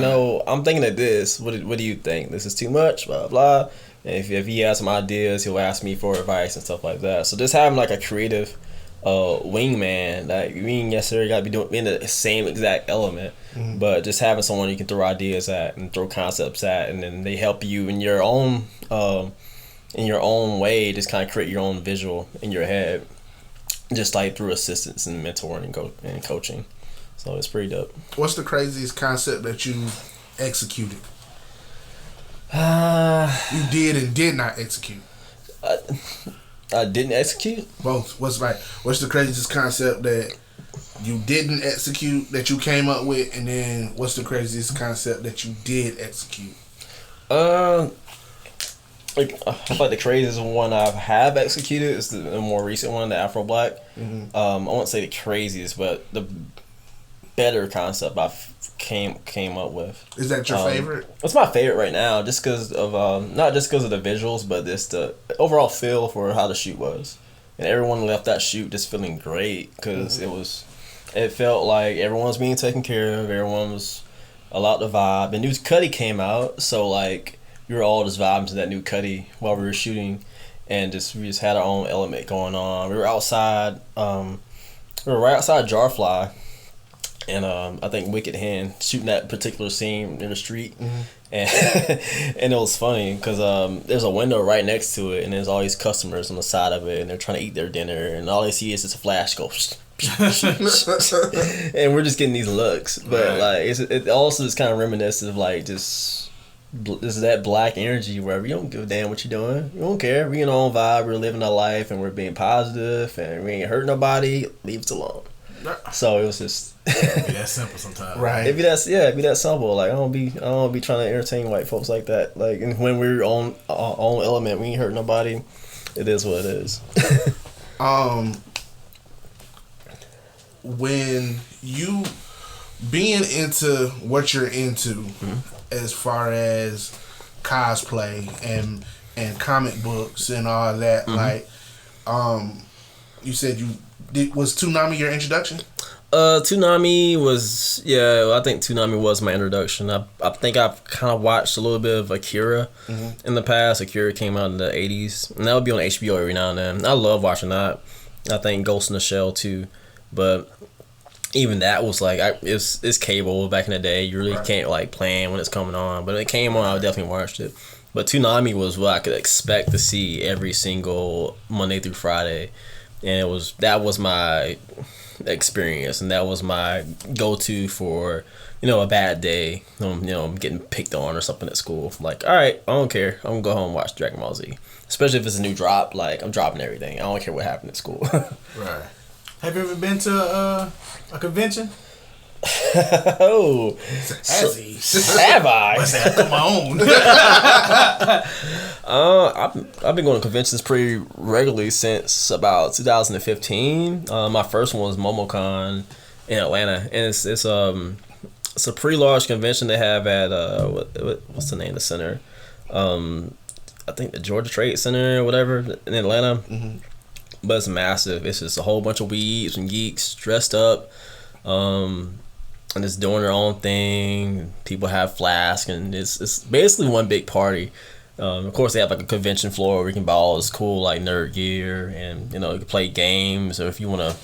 I'm thinking of this. What do you think? This is too much. Blah blah. And if he has some ideas, he'll ask me for advice and stuff like that. So just having like a creative wingman that you ain't necessarily got to be doing in the same exact element, but just having someone you can throw ideas at and throw concepts at, and then they help you in your own way, just kind of create your own visual in your head, just like through assistance and mentoring and coaching. So it's pretty dope. What's the craziest concept that you executed? You did and did not execute. I didn't execute? Both. What's the craziest concept that you didn't execute that you came up with, and then what's the craziest concept that you did execute? I feel like the craziest one I have executed is the more recent one, the Afro Black. Mm-hmm. I won't say the craziest, but the better concept I came up with. Is that your favorite? It's my favorite right now, just because of not just because of the visuals, but just the overall feel for how the shoot was, and everyone left that shoot just feeling great because it felt like everyone was being taken care of, everyone was allowed to vibe. The new Cuddy came out, so like we were all just vibing to that new Cuddy while we were shooting, and we just had our own element going on. We were outside, we were right outside Jarfly. And I think Wicked Hand shooting that particular scene in the street, and it was funny because there's a window right next to it, and there's all these customers on the side of it, and they're trying to eat their dinner, and all they see is just a flash go, and we're just getting these looks, but like it also is kind of reminiscent of like just this is that black energy where we don't give a damn what you're doing. We don't care. We in our own vibe. We're living our life and we're being positive and we ain't hurt nobody. Leave us alone. So it was just Be that simple sometimes. Right. it'd be that simple. Like I don't be trying to entertain white folks like that. Like and when we're on our own element, we ain't hurt nobody. It is what it is. When you being into what you're into, as far as cosplay and comic books and all that, like, you said was Toonami your introduction? Toonami was I think Toonami was my introduction. I think I've kind of watched a little bit of Akira in the past. Akira came out in the 80s, and that would be on HBO every now and then. I love watching that. I think Ghost in the Shell too, but even that was like it's cable back in the day. You really can't like plan when it's coming on, but when it came on, I definitely watched it. But Toonami was what I could expect to see every single Monday through Friday, and that was my experience, and that was my go-to for a bad day. I'm getting picked on or something at school. Like, all right, I don't care. I'm gonna go home and watch Dragon Ball Z, especially if it's a new drop. Like, I'm dropping everything. I don't care what happened at school. Right. Have you ever been to a convention? Oh, have I? I said, I my own. I've been going to conventions pretty regularly since about 2015. My first one was MomoCon in Atlanta, and it's a pretty large convention they have at what's the name of the center? I think the Georgia Trade Center or whatever in Atlanta. But it's massive. It's just a whole bunch of weebs and geeks dressed up, and just doing their own thing. People have flasks, and it's basically one big party. Of course, they have like a convention floor where you can buy all this cool like nerd gear, and you can play games. Or if you wanna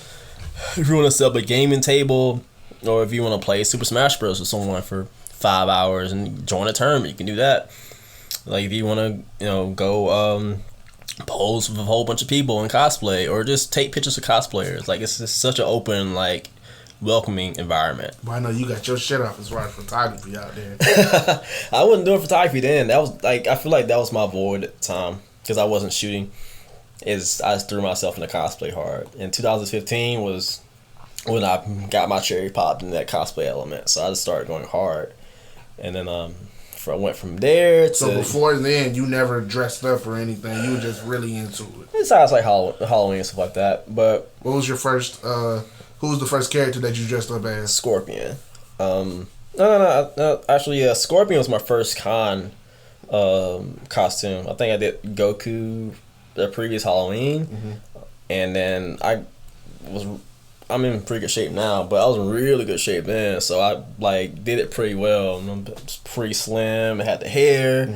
set up a gaming table, or if you wanna play Super Smash Bros with someone for 5 hours and join a tournament, you can do that. Like if you wanna go pose with a whole bunch of people in cosplay, or just take pictures of cosplayers. Like it's just such an open, like welcoming environment. Well, I know you got your shit off as far as photography out there. I wasn't doing photography then. That was like, I feel like that was my void at the time because I wasn't shooting. I just threw myself into cosplay hard. And 2015 was when I got my cherry popped in that cosplay element. So I just started going hard, and then I went from there to. So before then, you never dressed up or anything. You were just really into it. Besides like Halloween and stuff like that. But what was your first? Who was the first character that you dressed up as? Scorpion. No. Actually, yeah, Scorpion was my first con costume. I think I did Goku the previous Halloween, and then I'm in pretty good shape now, but I was in really good shape then, so I like did it pretty well. I was pretty slim, I had the hair,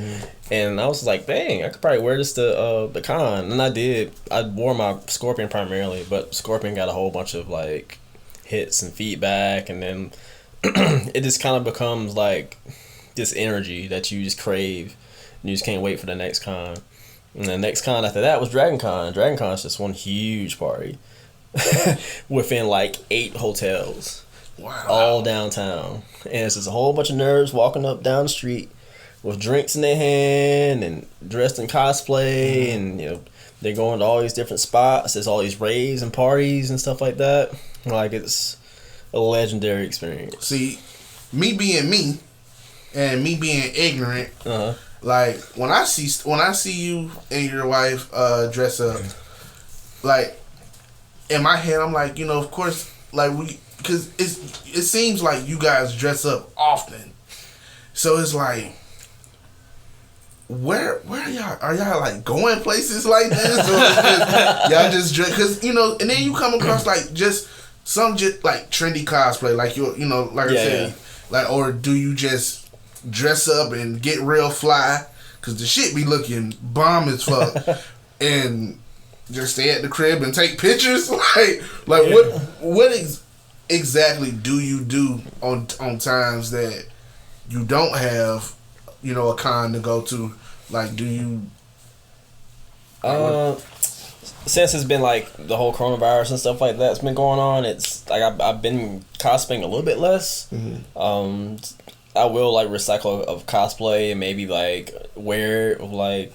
and I was like, dang, I could probably wear this to the con, and I did. I wore my Scorpion primarily, but Scorpion got a whole bunch of like hits and feedback, and then it just kind of becomes like this energy that you just crave, and you just can't wait for the next con. And the next con after that was Dragon Con. Dragon Con is just one huge party. Within like 8 hotels. Wow. All downtown. And it's just a whole bunch of nerds walking up down the street with drinks in their hand and dressed in cosplay, and they're going to all these different spots. There's all these raves and parties and stuff like that. Like, it's a legendary experience. See, me being me and me being ignorant, like when I see you and your wife dress up, like in my head, I'm like, of course, like because it seems like you guys dress up often, so it's like, where are y'all? Are y'all like going places like this, or y'all just dress? Because and then you come across like just some like trendy cosplay, like like I said, like, or do you just dress up and get real fly? Because the shit be looking bomb as fuck, and just stay at the crib and take pictures. What exactly do you do on times that you don't have a con to go to? Like, do you? Since it's been like the whole coronavirus and stuff like that's been going on, it's like I've been cosplaying a little bit less. I will like recycle of cosplay and maybe like wear like,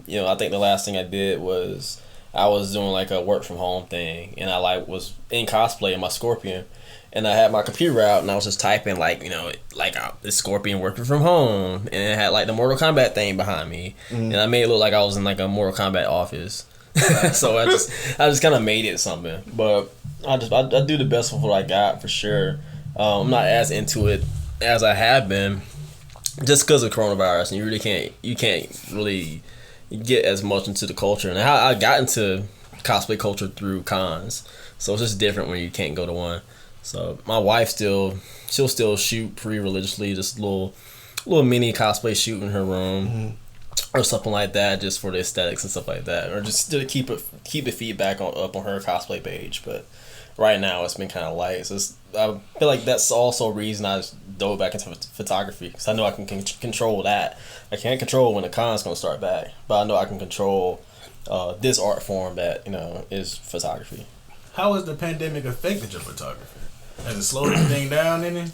you know, I think the last thing I did was I was doing like a work from home thing, and I like was in cosplay in my Scorpion, and I had my computer out and I was just typing like, you know, like this Scorpion working from home, and it had like the Mortal Kombat thing behind me, and I made it look like I was in like a Mortal Kombat office. So I just kind of made it something, but I do the best with what I got for sure. I'm not as into it as I have been, just because of coronavirus, and you can't really get as much into the culture. And I got into cosplay culture through cons, so it's just different when you can't go to one. So my wife she'll still shoot pretty religiously, just little mini cosplay shoot in her room. Or something like that, just for the aesthetics and stuff like that, or just to keep the feedback up on her cosplay page. But right now it's been kind of light, so I feel like that's also a reason I dove back into photography, because I know I can control that. I can't control when the con's gonna start back, but I know I can control this art form that, you know, is photography. How has the pandemic affected your photography? Has it slowed anything down any?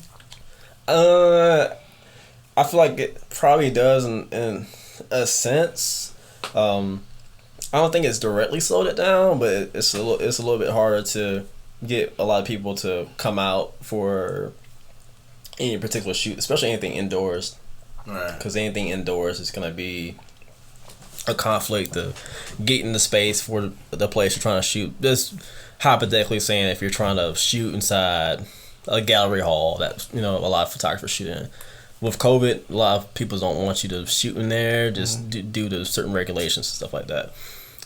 I feel like it probably does in a sense. I don't think it's directly slowed it down, but it's a little bit harder to get a lot of people to come out for any particular shoot, especially anything indoors. Right. Because anything indoors is gonna be a conflict to get in the space for the place you're trying to shoot. Just hypothetically saying, if you're trying to shoot inside a gallery hall that, you know, a lot of photographers shoot in. With COVID, a lot of people don't want you to shoot in there just due to certain regulations and stuff like that.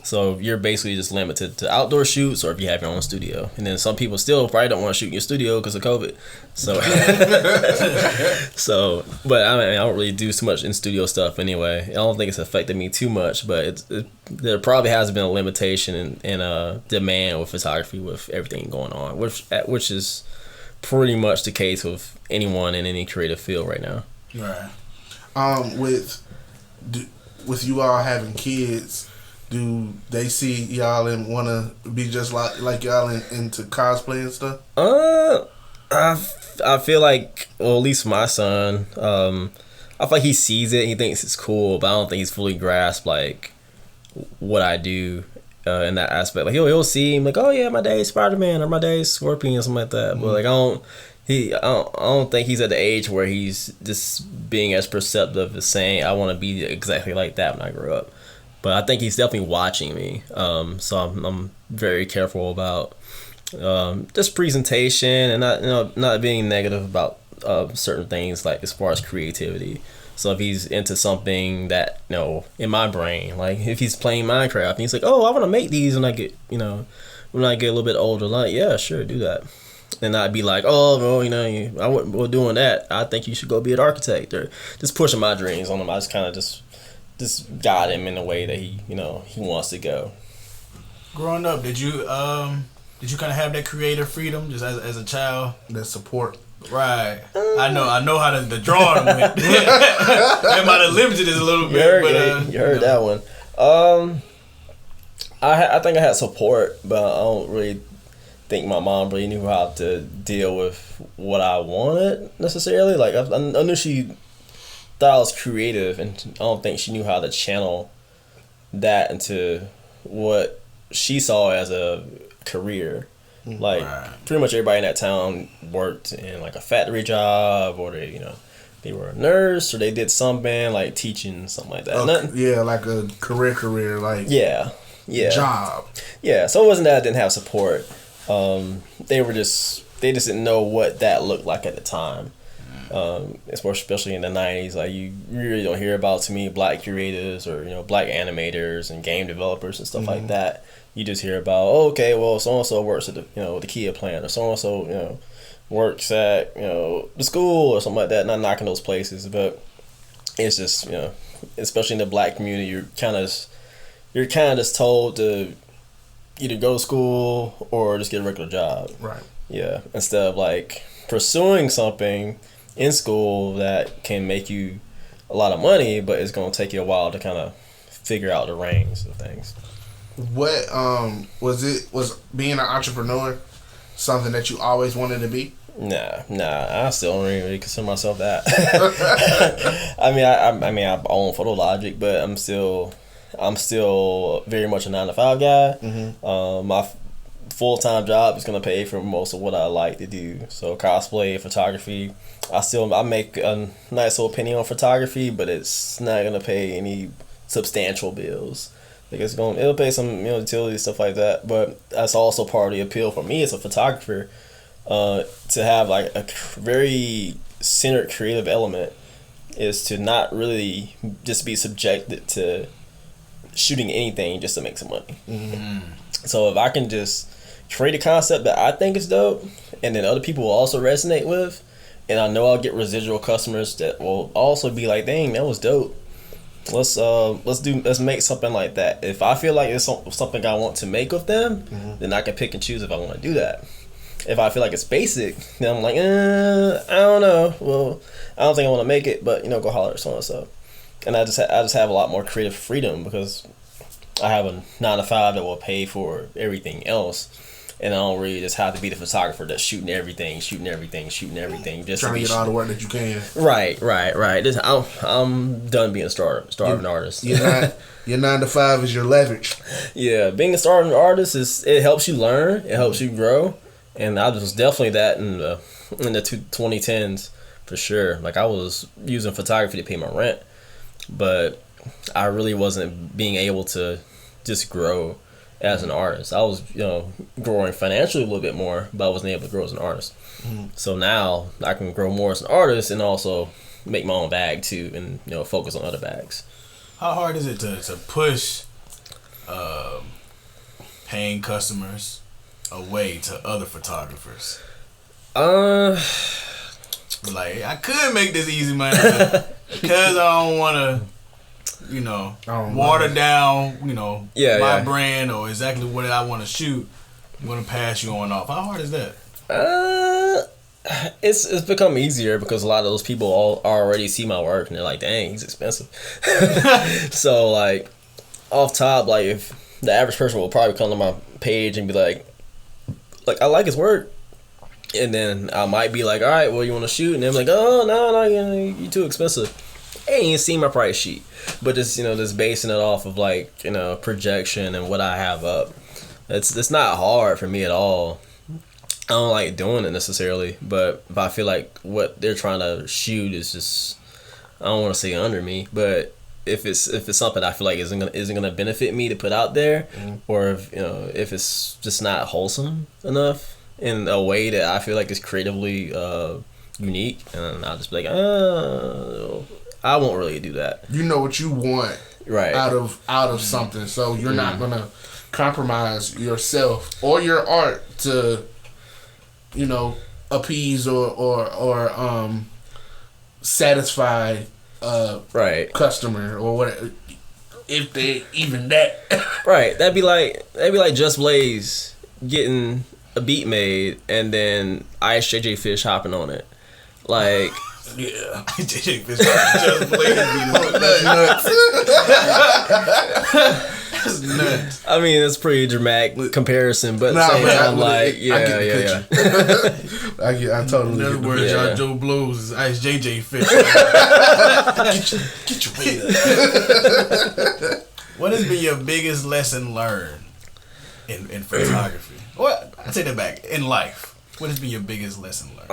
So you're basically just limited to outdoor shoots, or if you have your own studio. And then some people still probably don't want to shoot in your studio because of COVID. So, but I mean, I don't really do too much in studio stuff anyway. I don't think it's affected me too much, but there probably has been a limitation in demand with photography with everything going on, which is pretty much the case with anyone in any creative field right now. Right. With you all having kids, do they see y'all and want to be just like y'all into cosplay and stuff? I feel like, well, at least my son, I feel like he sees it, he thinks it's cool, but I don't think he's fully grasped like what I do in that aspect. Like he'll see him like, oh yeah, my dad's Spider-Man or my dad's Scorpion or something like that. But like I don't think he's at the age where he's just being as perceptive as saying I want to be exactly like that when I grow up. But I think he's definitely watching me. So I'm very careful about just presentation and not being negative about certain things, like as far as creativity. So if he's into something that, you know, in my brain, like if he's playing Minecraft and he's like, oh, I want to make these when I get a little bit older, like, yeah, sure, do that. And not be like, oh, well, you know, we're doing that. I think you should go be an architect, or just pushing my dreams on him. I just kind of just guide him in the way that he wants to go. Growing up, did you kind of have that creative freedom just as a child? That support. Right. I know how the drawing went. That might have limited it a little bit. You heard that one. I think I had support, but I don't really think my mom really knew how to deal with what I wanted necessarily. Like I knew she thought I was creative, and I don't think she knew how to channel that into what she saw as a career. Like pretty much everybody in that town worked in like a factory job, or they were a nurse, or they did something like teaching, something like that. Yeah, like a career, like yeah, job. Yeah, so it wasn't that I didn't have support. They just didn't know what that looked like at the time. Especially in the 90s, like you really don't hear about too many black creators or black animators and game developers and stuff like that. You just hear about, oh, okay, well, so and so works at the Kia plant, or so and so works at the school or something like that. Not knocking those places, but it's just especially in the black community, you're kind of just told to either go to school or just get a regular job. Right. Yeah, instead of like pursuing something in school that can make you a lot of money, but it's going to take you a while to kind of figure out the reins of things. What was being an entrepreneur something that you always wanted to be? Nah, I still don't really consider myself that. I mean, I own Photo Logic, but I'm still very much a 9 to 5 guy. Mm-hmm. My full-time job is gonna pay for most of what I like to do. So cosplay, photography. I make a nice little penny on photography, but it's not gonna pay any substantial bills. Like it'll pay some utilities, stuff like that. But that's also part of the appeal for me as a photographer, to have like a very centered creative element, is to not really just be subjected to shooting anything just to make some money. Mm-hmm. So if I can just create a concept that I think is dope, and then other people will also resonate with, and I know I'll get residual customers that will also be like, "Dang, that was dope. Let's make something like that." If I feel like it's something I want to make with them, then I can pick and choose if I want to do that. If I feel like it's basic, then I'm like, I don't know. Well, I don't think I want to make it, but go holler at someone. So, and I just have a lot more creative freedom because I have a 9 to 5 that will pay for everything else. And I don't really just have to be the photographer that's shooting everything, just Trying to get all the work that you can. Right. I'm done being a starving artist. Your 9 to 5 is your leverage. Yeah, being a starving artist it helps you learn, it helps you grow, and I was definitely that in the 2010s for sure. Like I was using photography to pay my rent, but I really wasn't being able to just grow as an artist. I was, growing financially a little bit more, but I wasn't able to grow as an artist. Mm-hmm. So now I can grow more as an artist and also make my own bag too, and focus on other bags. How hard is it to push paying customers away to other photographers? Like, I could make this easy money, but because I don't want to water down, my brand or exactly what I want to shoot, I'm gonna pass you on off. How hard is that? It's become easier because a lot of those people already see my work and they're like, dang, he's expensive. So like off top, like if the average person will probably come to my page and be like I like his work, and then I might be like, all right, well, you want to shoot? And they're like, oh no, you're too expensive. Hey, you ain't seen my price sheet, but just just basing it off of like projection and what I have up. It's not hard for me at all. I don't like doing it necessarily, but if I feel like what they're trying to shoot is just, I don't want to say under me, but if it's something I feel like isn't gonna benefit me to put out there, or if it's just not wholesome enough in a way that I feel like is creatively unique, and I'll just be like, I won't really do that. You know what you want, right? Out of something, so you're not gonna compromise yourself or your art to, appease or satisfy a customer or whatever, if they even that. Right. That'd be like Just Blaze getting a beat made and then Ice JJ Fish hopping on it, like. Yeah, JJ Fish Just Blaze that's nuts. That's nuts. I mean, it's pretty dramatic comparison, but at the same time, I totally. In other words, y'all Joe Blows is Ice JJ Fish. Get your weight up. What has been your biggest lesson learned in photography? Well, I take that back. In life, what has been your biggest lesson learned?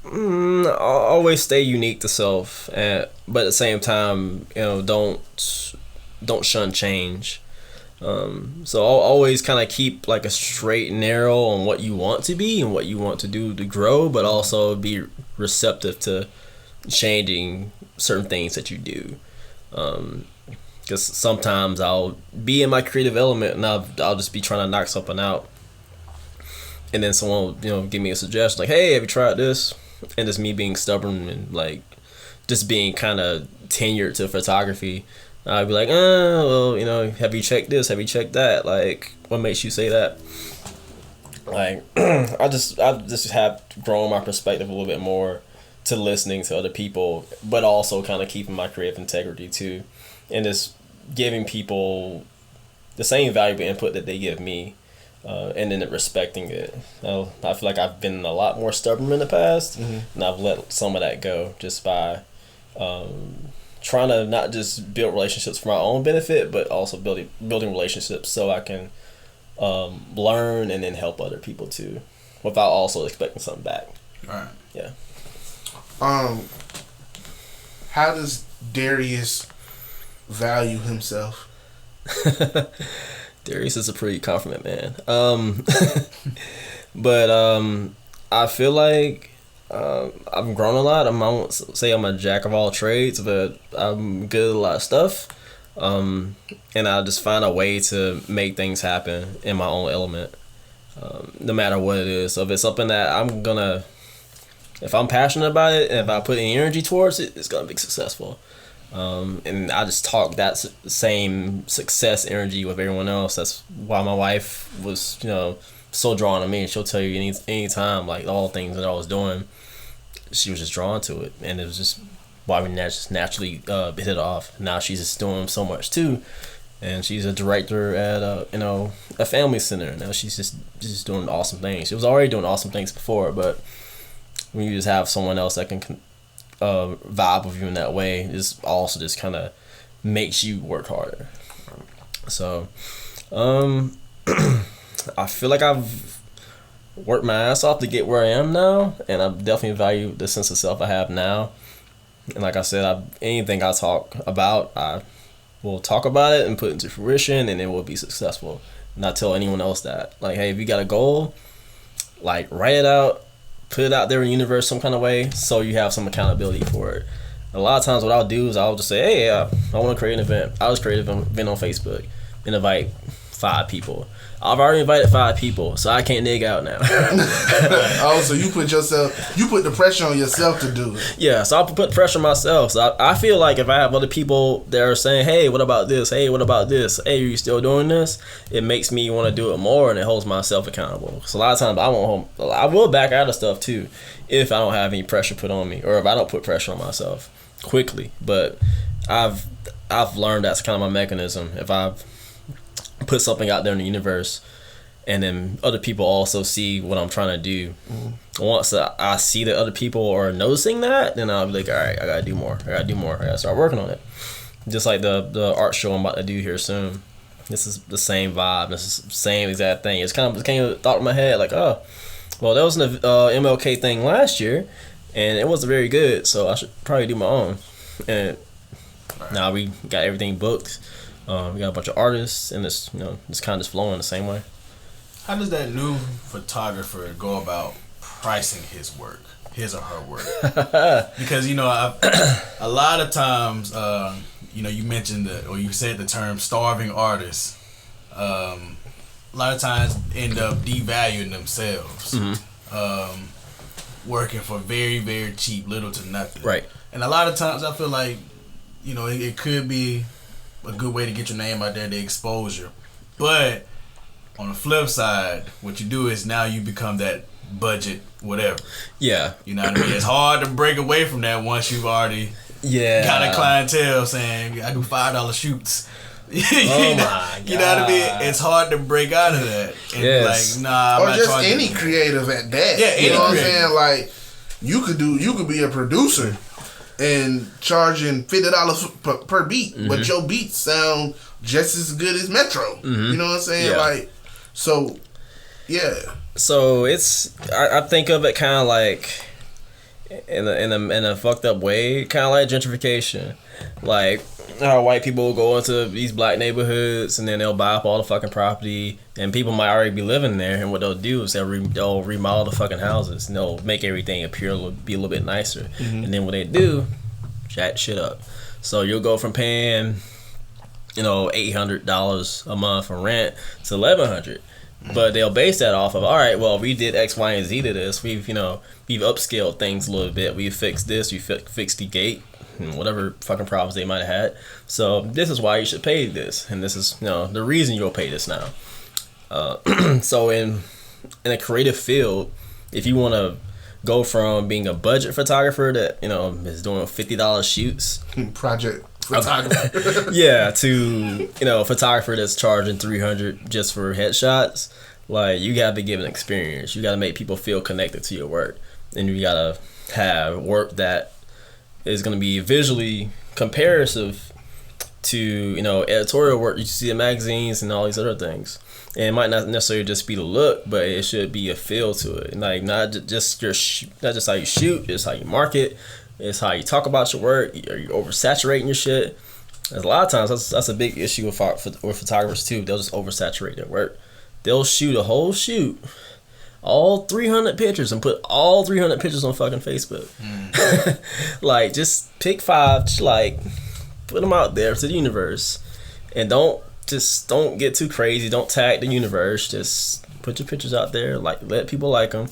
I'll always stay unique to self, but at the same time, don't shun change. So I'll always kind of keep like a straight and narrow on what you want to be and what you want to do to grow, but also be receptive to changing certain things that you do. Because sometimes I'll be in my creative element and I'll just be trying to knock something out, and then someone will give me a suggestion like, hey, have you tried this? And just me being stubborn and like just being kind of tenured to photography, I'd be like, well, have you checked this? Have you checked that? Like, what makes you say that? Like, I just have grown my perspective a little bit more to listening to other people, but also kind of keeping my creative integrity too, and just giving people the same valuable input that they give me. and then respecting it. I feel like I've been a lot more stubborn in the past, and I've let some of that go just by trying to not just build relationships for my own benefit, but also building relationships so I can learn and then help other people too, without also expecting something back. All right. Yeah. How does Darius value himself? Darius is a pretty confident man. But I feel like I've grown a lot. I won't say I'm a jack of all trades, but I'm good at a lot of stuff. And I just find a way to make things happen in my own element, no matter what it is. So if it's something that if I'm passionate about it, and if I put any energy towards it, it's gonna be successful. And I just talk that same success energy with everyone else. That's why my wife was, so drawn to me. She'll tell you any time, like all the things that I was doing, she was just drawn to it, and it was just why we just naturally hit it off. Now she's just doing so much too, and she's a director at a family center. Now she's just doing awesome things. She was already doing awesome things before, but when you just have someone else that can vibe with you in that way, is also just kind of makes you work harder. So I feel like I've worked my ass off to get where I am now, and I definitely value the sense of self I have now. And like I said, anything I talk about, I will talk about it and put it into fruition, and it will be successful. And I tell anyone else that, like, hey, if you got a goal, like, write it out, put it out there in the universe some kind of way, so you have some accountability for it. A lot of times what I'll do is I'll just say, hey, I want to create an event. I'll just create an event on Facebook and invite 5 people. I've already invited 5 people, so I can't dig out now. Oh, so you put the pressure on yourself to do it. Yeah, so I'll put pressure on myself. So I feel like if I have other people that are saying, hey, what about this? Hey, what about this? Hey, are you still doing this? It makes me want to do it more, and it holds myself accountable. So a lot of times I will back out of stuff too if I don't have any pressure put on me, or if I don't put pressure on myself quickly. But I've learned that's kind of my mechanism. If I've put something out there in the universe, and then other people also see what I'm trying to do. Once I see that other people are noticing that, then I'll be like, all right, I gotta do more. I gotta start working on it. Just like the art show I'm about to do here soon. This is the same vibe. This is the same exact thing. It came a thought in my head, like, oh, well, that was an MLK thing last year, and it wasn't very good, so I should probably do my own. And now we got everything booked. We got a bunch of artists, and it's kind of just flowing the same way. How does that new photographer go about pricing his or her work? Because a lot of times, you mentioned you said the term starving artists. A lot of times end up devaluing themselves, working for very, very cheap, little to nothing. Right. And a lot of times, I feel like it could be a good way to get your name out there, the exposure. But on the flip side, what you do is now you become that budget whatever. Yeah. You know what I mean? It's hard to break away from that once you've already got a clientele saying, I do $5 shoots. Oh my God. You know what I mean? It's hard to break out of that. And yes. Like, nah, I'm or not just any creative at that. Yeah, you know what I'm creative. saying? Like, you could be a producer and charging $50 per beat, but your beats sound just as good as Metro. You know what I'm saying? Yeah. Like, so, yeah. So I think of it kind of like in a fucked up way, kind of like gentrification. Like how white people will go into these black neighborhoods and then they'll buy up all the fucking property, and people might already be living there, and what they'll do is they'll remodel the fucking houses and they'll make everything be a little bit nicer. And then what they do, jack shit up. So you'll go from paying $800 a month for rent to $1,100. But they'll base that off of, all right, well, we did X, Y, and Z to this. We've upscaled things a little bit. We fixed this. We fixed the gate and whatever fucking problems they might have had. So this is why you should pay this, and this is the reason you'll pay this now. So in a creative field, if you want to go from being a budget photographer that is doing $50 shoots, project photographer, to a photographer that's charging $300 just for headshots, Like, you gotta be given experience. You gotta make people feel connected to your work, and you gotta have work that is gonna be visually comparative to, you know, editorial work you see in magazines and all these other things. And it might not necessarily just be the look, but it should be a feel to it. Like, not just not just how you shoot, it's how you market, it's how you talk about your work. Are you oversaturating your shit? There's a lot of times that's a big issue with photographers too. They'll just oversaturate their work. They'll shoot a whole shoot, all 300 pictures, and put all 300 pictures on fucking Facebook. Like, just pick 5, like, put them out there to the universe, and don't get too crazy. Don't tag the universe. Just put your pictures out there. Like, let people like them,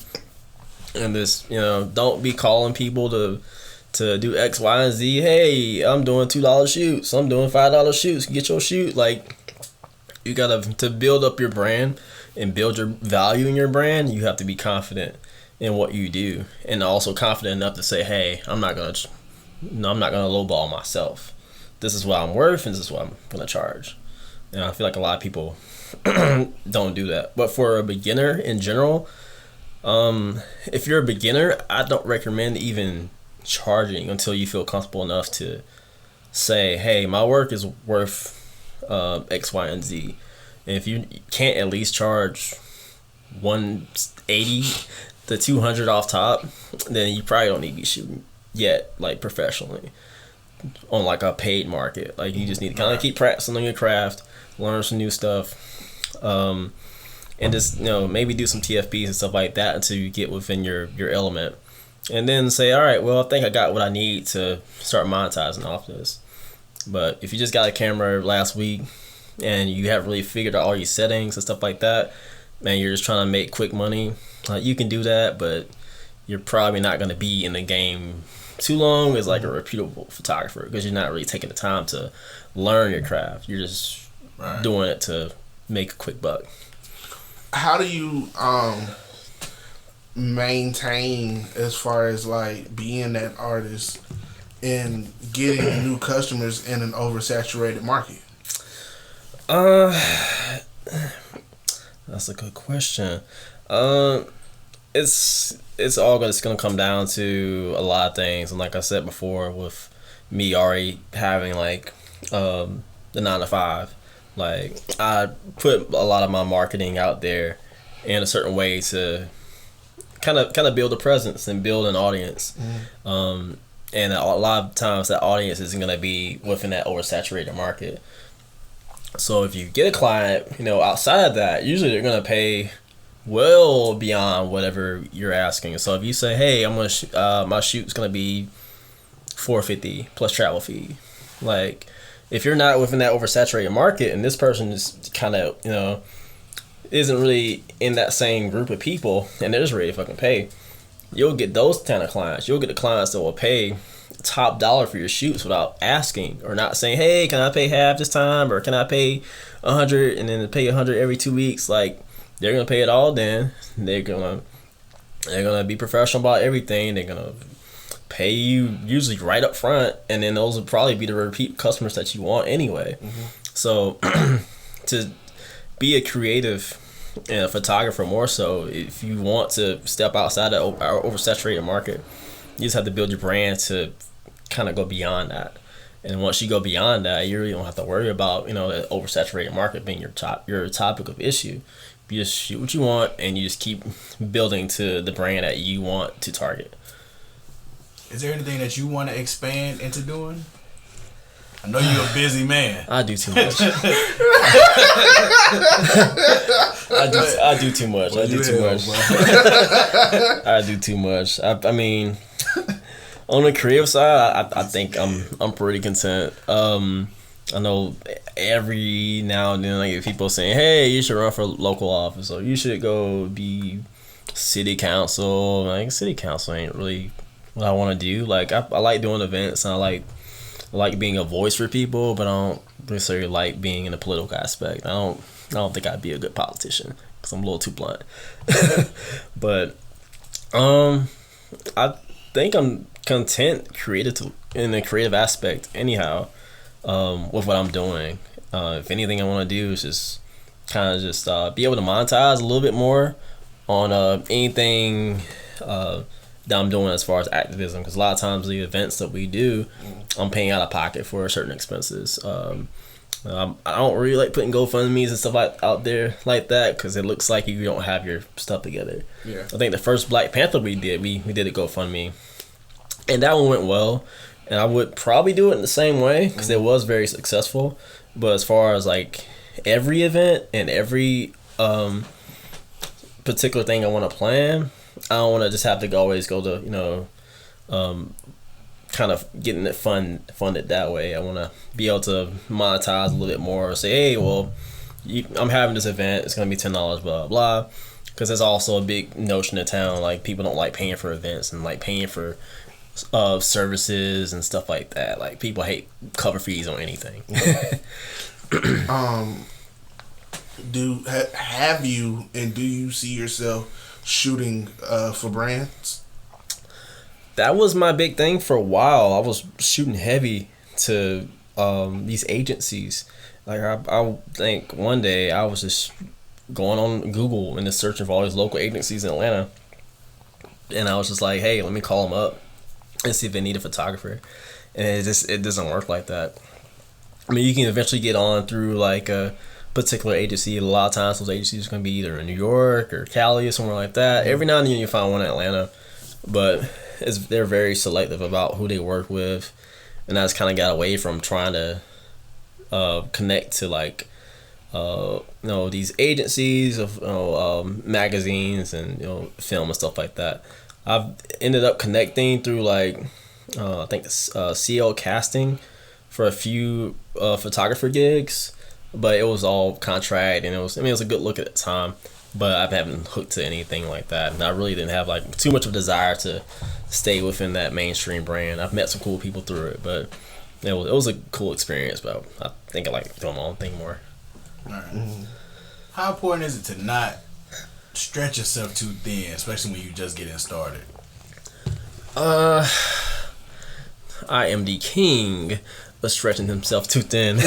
and just, you know, don't be calling people to do X, Y, and Z. Hey, I'm doing $2 shoots. I'm doing $5 shoots. Get your shoot. Like, you gotta, to build up your brand and build your value in your brand, you have to be confident in what you do, and also confident enough to say, hey, I'm not gonna lowball myself. This is what I'm worth, and this is what I'm gonna charge. And I feel like a lot of people don't do that. But for a beginner in general, if you're a beginner, I don't recommend even charging until you feel comfortable enough to say, hey, my work is worth X, Y, and Z. And if you can't at least charge $180 to $200 off top, then you probably don't need to be shooting yet, like, professionally on, like, a paid market. Like, you just need to kind of keep practicing on your craft, learn some new stuff, and just, you know, maybe do some TFPs and stuff like that until you get within your element, and then say, all right, well, I think I got what I need to start monetizing off this. But if you just got a camera last week and you haven't really figured out all your settings and stuff like that, man, you're just trying to make quick money, you can do that, but you're probably not going to be in the game too long as, like, a reputable photographer, because you're not really taking the time to learn your craft. You're just doing it to make a quick buck. How do you maintain, as far as, like, being that artist and getting new customers in an oversaturated market? That's a good question. It's all gonna come down to a lot of things, and like I said before, with me already having, like, the 9-to-5, like, I put a lot of my marketing out there in a certain way to kind of build a presence and build an audience. And a lot of times that audience isn't gonna be within that oversaturated market. So if you get a client, you know, outside of that, usually they're gonna pay well beyond whatever you're asking. So if you say, hey, I'm gonna my shoot's gonna be $450 plus travel fee, like, if you're not within that oversaturated market and this person is kind of, you know, isn't really in that same group of people and they're just ready to fucking pay, you'll get those kind of clients. You'll get the clients that will pay top dollar for your shoots without asking, or not saying, hey, can I pay half this time, or can I pay $100 and then pay $100 every 2 weeks? Like, they're gonna pay it all. Then they're gonna be professional about everything. They're gonna pay you usually right up front, and then those will probably be the repeat customers that you want anyway. So to be a creative and a photographer, more so, if you want to step outside that oversaturated market, you just have to build your brand to kind of go beyond that. And once you go beyond that, you really don't have to worry about, you know, the oversaturated market being your topic of issue. You just shoot what you want, and you just keep building to the brand that you want to target. Is there anything that you want to expand into doing? I know you're a busy man. I do too much. I do too much. I do too much. I do too much. I mean, on the creative side, I think I'm pretty content. I know every now and then I get people saying, hey, you should run for local office, or you should go be city council. Like, city council ain't really what I want to do. Like, I like doing events, and I like being a voice for people, but I don't necessarily like being in the political aspect. I don't think I'd be a good politician, because I'm a little too blunt. But I think I'm content in the creative aspect anyhow, with what I'm doing. If anything I want to do is just kind of just be able to monetize a little bit more on anything that I'm doing as far as activism, because a lot of times the events that we do, I'm paying out of pocket for certain expenses. I don't really like putting GoFundMe's and stuff out there like that, because it looks like you don't have your stuff together. Yeah. I think the first Black Panther we did a GoFundMe, and that one went well, and I would probably do it in the same way because it was very successful. But as far as like every event and every particular thing I want to plan, I don't want to just have to always go to kind of getting it funded that way. I want to be able to monetize a little bit more. Say, hey, well, I'm having this event. It's gonna be $10, blah blah blah. Because there's also a big notion in town, like people don't like paying for events and like paying for services and stuff like that. Like people hate cover fees on anything. Have you and do you see yourself shooting for brands? That was my big thing for a while. I was shooting heavy to these agencies. Like I think one day I was just going on Google and just searching for all these local agencies in Atlanta, and I was just like, hey, let me call them up and see if they need a photographer. And it doesn't work like that. I mean, you can eventually get on through like a particular agency. A lot of times those agencies are going to be either in New York or Cali or somewhere like that. Every now and then you find one in Atlanta, but they're very selective about who they work with, and I just kind of got away from trying to connect to like these agencies of magazines and film and stuff like that. I've ended up connecting through like I think CL Casting for a few photographer gigs, but it was all contract, and it was a good look at the time, but I haven't hooked to anything like that, and I really didn't have like too much of a desire to stay within that mainstream brand. I've met some cool people through it, but it was a cool experience, but I think I like doing my own thing more. All right. Mm-hmm. How important is it to not stretch yourself too thin, especially when you just getting started? I am the king of stretching himself too thin.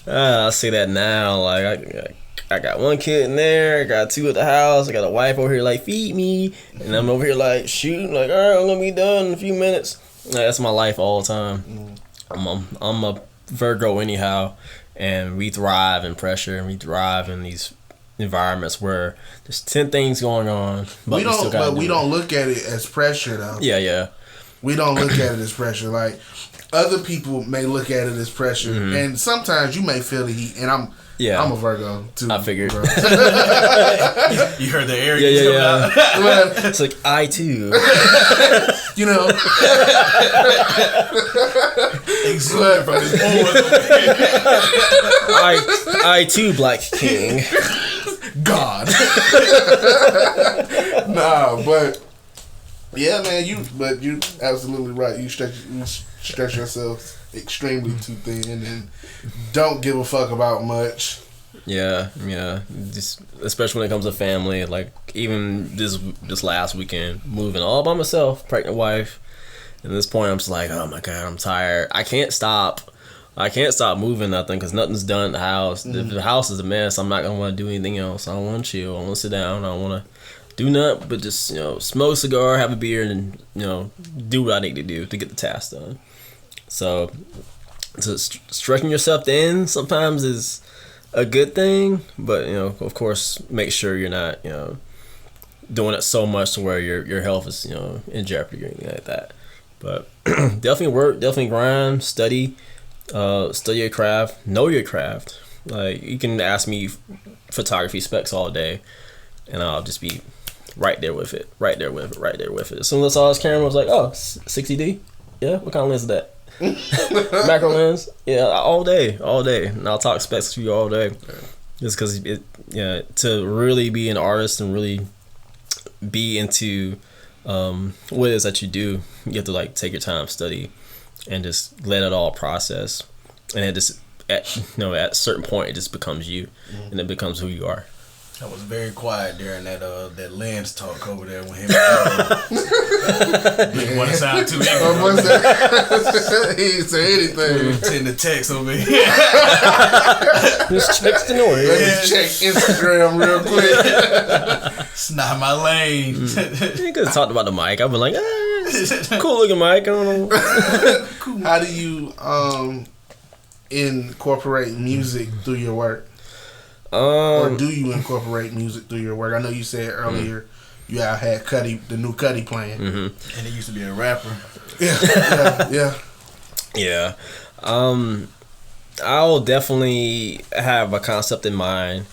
I say that now. Like I got one kid in there, I got two at the house, I got a wife over here like, feed me, and I'm over here like shooting, like, all right, I'm gonna be done in a few minutes. Like, that's my life all the time. I'm a Virgo anyhow, and we thrive in pressure, and we thrive in these environments where there's 10 things going on, but we don't look at it as pressure though. Yeah. We don't look at it as pressure. Like other people may look at it as pressure, and sometimes you may feel the heat. And I'm a Virgo too. I figured. You heard the air. Yeah. It's like I too. Exuding from his I too, Black King. God. Nah, but yeah, man, you absolutely right. You stretch yourself extremely too thin and don't give a fuck about much. Yeah. Just especially when it comes to family. Like even this last weekend, moving all by myself, pregnant wife. And at this point, I'm just like, oh my god, I'm tired. I can't stop moving nothing because nothing's done at the house. If the house is a mess, I'm not gonna want to do anything else. I don't want to chill. I want to sit down. I don't want to do nothing but just smoke a cigar, have a beer, and do what I need to do to get the task done. So stretching yourself thin sometimes is a good thing, but of course, make sure you're not doing it so much to where your health is in jeopardy or anything like that. But definitely work, definitely grind, study your craft, know your craft. Like you can ask me photography specs all day, and I'll just be right there with it. As soon as I saw this camera, I was like, oh, 60D? Yeah, what kind of lens is that? Macro lens? Yeah, all day. And I'll talk specs to you all day. Just because to really be an artist and really be into what it is that you do, you have to like take your time, study, and just let it all process. And it just at a certain point, it just becomes you, and it becomes who you are. I was very quiet during that lens talk over there when him didn't want to sound too ignorant. He didn't say anything. Send the text over here. Just checks the noise. Let me check Instagram real quick. It's not my lane. You could have talked about the mic. I've been like, cool looking mic. I don't know. How do you incorporate music through your work? Or do you incorporate music through your work? I know you said earlier you had the new Cuddy playing. And he used to be a rapper. Yeah. I'll definitely have a concept in mind.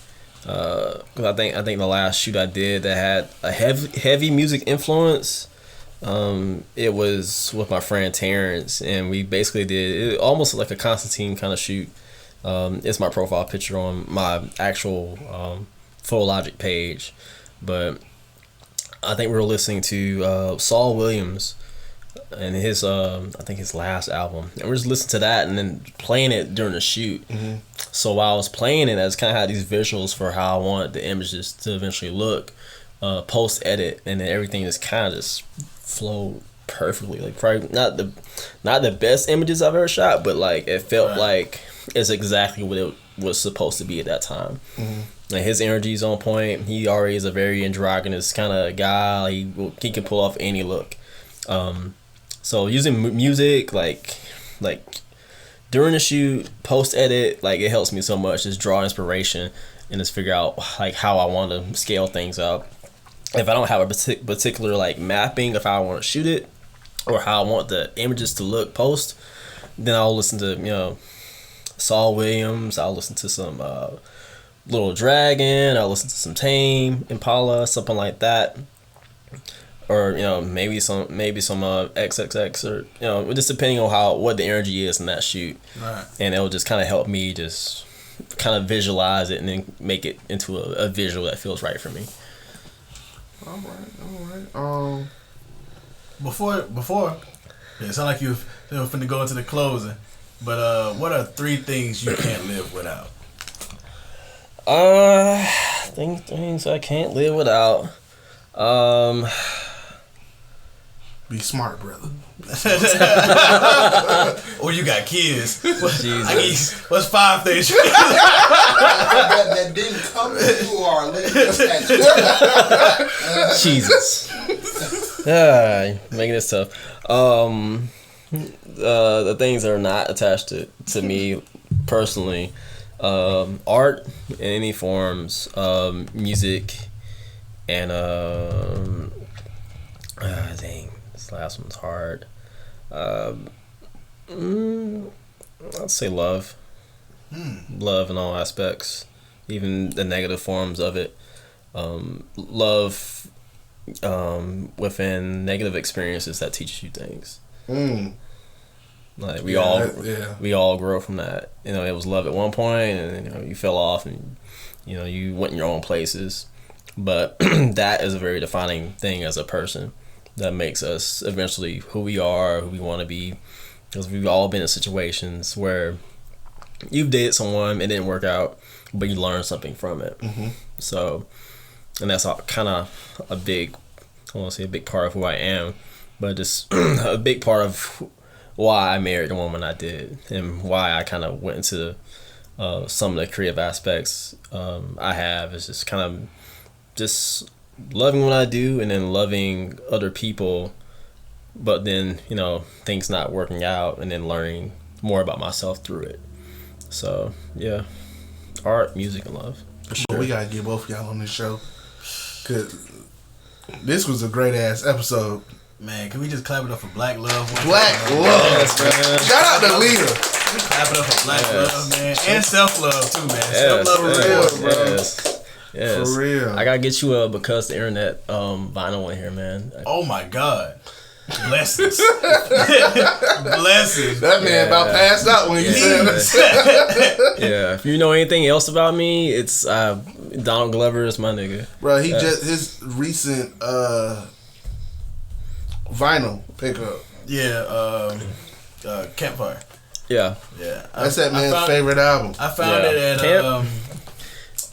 Cause I think the last shoot I did that had a heavy music influence. It was with my friend Terrence, and we basically did it almost like a Constantine kind of shoot. It's my profile picture on my actual Foto Logik page, but I think we were listening to Saul Williams and his I think his last album, and we're just listening to that and then playing it during the shoot. So while I was playing it, I just kind of had these visuals for how I wanted the images to eventually look post edit, and then everything just kind of just flowed perfectly. Like probably not the best images I've ever shot, but like it felt like it's exactly what it was supposed to be at that time. Like his energy's on point. He already is a very androgynous kind of guy. He can pull off any look. So using music like during the shoot, post edit, like it helps me so much. Just draw inspiration and just figure out like how I want to scale things up. If I don't have a particular like mapping of how I want to shoot it or how I want the images to look post, then I'll listen to Saul Williams. I'll listen to some Little Dragon. I'll listen to some Tame Impala, something like that, or maybe some XXX, or just depending on what the energy is in that shoot. Right. And it'll just kind of help me just kind of visualize it and then make it into a visual that feels right for me. All right. Before, it sounded like you were finna go into the closing. But what are 3 things you can't live without? Things I can't live without. Be smart, brother. Or you got kids. Jesus. What's 5 things? that didn't come to you or Jesus. Making this tough. The things that are not attached to me personally, art in any forms, music, and dang, this last one's hard. I'd say love. Love in all aspects, even the negative forms of it. Love within negative experiences that teaches you things. Like we all grow from that. It was love at one point, and you fell off, and you went in your own places. But that is a very defining thing as a person that makes us eventually who we are, who we want to be. Because we've all been in situations where you've dated someone, it didn't work out, but you learned something from it. So, and that's kind of a big, I won't say a big part of who I am, but just a big part of why I married the woman I did, and why I kind of went into some of the creative aspects I have. Is just kind of just loving what I do, and then loving other people, but then things not working out, and then learning more about myself through it. So yeah, art, music, and love. For sure. But we gotta get both of y'all on this show, cause this was a great ass episode. Man, can we just clap it up for Black Love? Black Love, man. Shout out to Lita. Clap it up for Black Love, man. And self-love, too, man. Yes, Self-love for real, bro. Yes. For real. I gotta get you a Because the Internet vinyl in here, man. Oh, my God. Blessings. Blessings. That man about passed out when you said that. Yeah. If you know anything else about me, it's Donald Glover is my nigga. Bro, his recent vinyl pickup. Yeah, Campfire. Yeah. Yeah. That's that man's favorite album. I found it at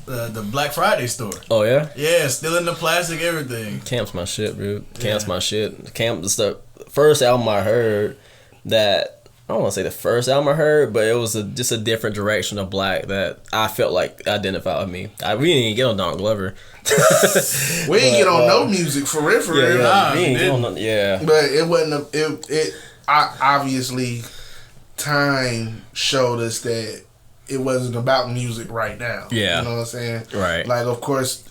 the Black Friday store. Oh yeah. Yeah, still in the plastic, everything. Camp's my shit, bro. Camp's my shit. Camp is the first album I heard that. I don't want to say the first album I heard, but it was just a different direction of black that I felt like identified with me. We didn't even get on Don Glover. We didn't get on no music for real. Nah, we didn't get on But it wasn't. Obviously, time showed us that it wasn't about music right now. Yeah, you know what I'm saying. Right. Like, of course,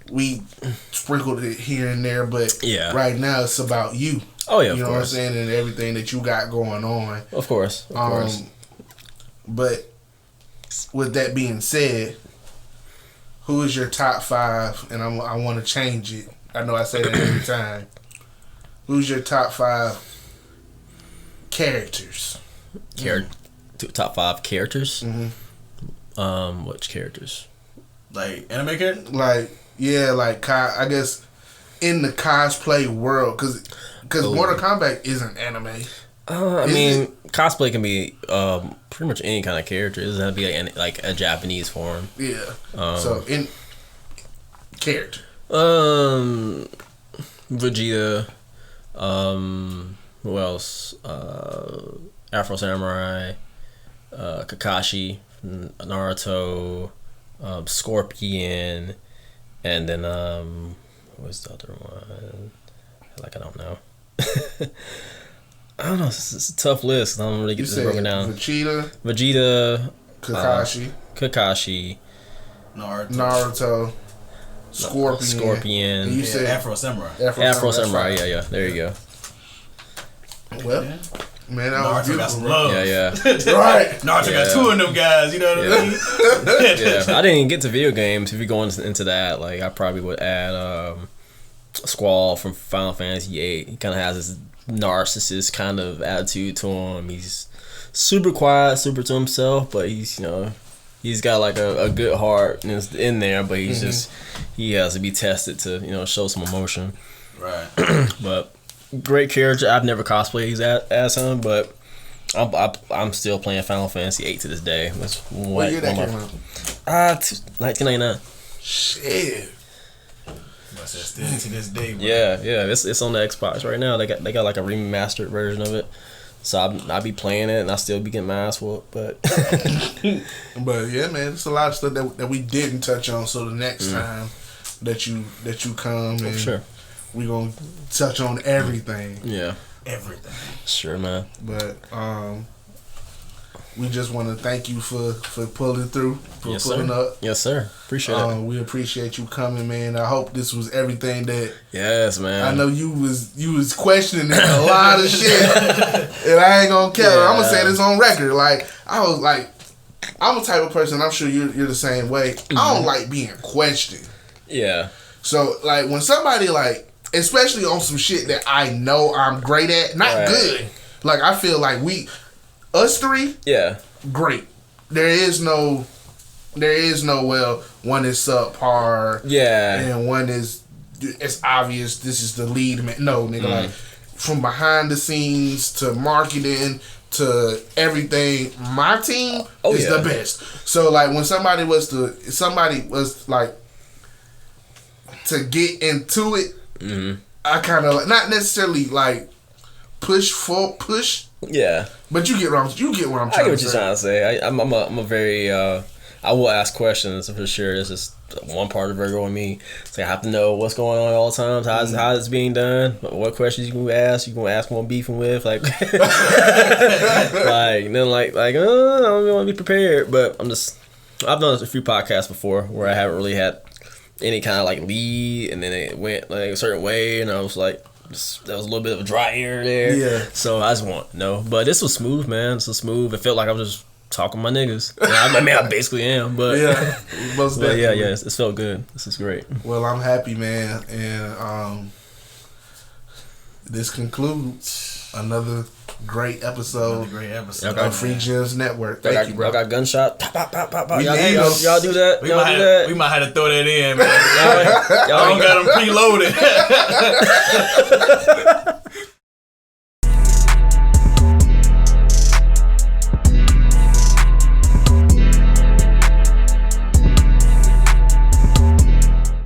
we sprinkled it here and there, but right now it's about you. Oh yeah, you know what I'm saying, and everything that you got going on. Of course. But with that being said, who is your top 5? And I want to change it. I know I say that every time. Who's your top 5 characters? Top 5 characters. Mm-hmm. Which characters? Like anime characters? Like I guess in the cosplay world, because Mortal Kombat isn't anime. I mean, cosplay can be pretty much any kind of character. It doesn't have to be like a Japanese form. Yeah. So in character. Vegeta. Who else? Afro Samurai. Kakashi. Naruto. Scorpion. And then what's the other one? Like, I don't know. I don't know. It's a tough list. I don't really get this broken down. Vegeta, Kakashi, Naruto, Scorpion. And you said Afro Samurai. Afro Samurai. Yeah. There you go. Well, man, that was Naruto got some love. Yeah. Right. Naruto got 2 of them guys. You know what I mean? Yeah. I didn't even get to video games. If you go into that, like, I probably would add Squall from Final Fantasy VIII. He kind of has this narcissist kind of attitude to him. He's super quiet, super to himself, but he's got like a good heart and it's in there, but he's just he has to be tested to show some emotion. Right. But great character. I've never cosplayed as him, but I'm still playing Final Fantasy VIII to this day. What year that came out? 1999. Shit. Still to this day, bro. Yeah, it's on the Xbox right now. They got like a remastered version of it, so I be playing it and I still be getting my ass whooped. But yeah, man, it's a lot of stuff that we didn't touch on. So the next time that you come, and sure, we gonna touch on everything. Yeah, everything. Sure, man. But we just want to thank you for pulling through, for pulling up. Yes, sir. Appreciate it. We appreciate you coming, man. I hope this was everything that. Yes, man. I know you was questioning a lot of shit, and I ain't gonna care. I'm gonna say this on record. Like, I was like, I'm a type of person. I'm sure you're the same way. I don't like being questioned. Yeah. So like when somebody like, especially on some shit that I know I'm great at, not good. Like I feel like us three, great. There is no well, one is subpar, and one is it's obvious this is the lead man. No, nigga, like from behind the scenes to marketing to everything, my team is the best. So like when somebody was like to get into it, I kind of like, not necessarily like push. Yeah. But you get what I'm trying to say. I get what you're trying to say. I'm a very I will ask questions for sure. It's just one part of Virgo and me. So I have to know what's going on at all times, how it's being done, what questions you can ask. You can ask what I'm beefing with, like like then like I don't want to be prepared. But I've done a few podcasts before where I haven't really had any kind of like lead, and then it went like a certain way, and I was like. There was a little bit of a dry air there. Yeah. So I just want to know. But this was smooth, man. This was smooth. It felt like I was just talking to my niggas. I mean, I basically am. But yeah. It felt good. This is great. Well, I'm happy, man. And this concludes another great episode. Of Free Gems Network. Thank you, bro. Y'all got gunshot. Pop, pop, pop, pop, pop. Y'all do that. We might have to throw that in, man. Y'all don't got them preloaded.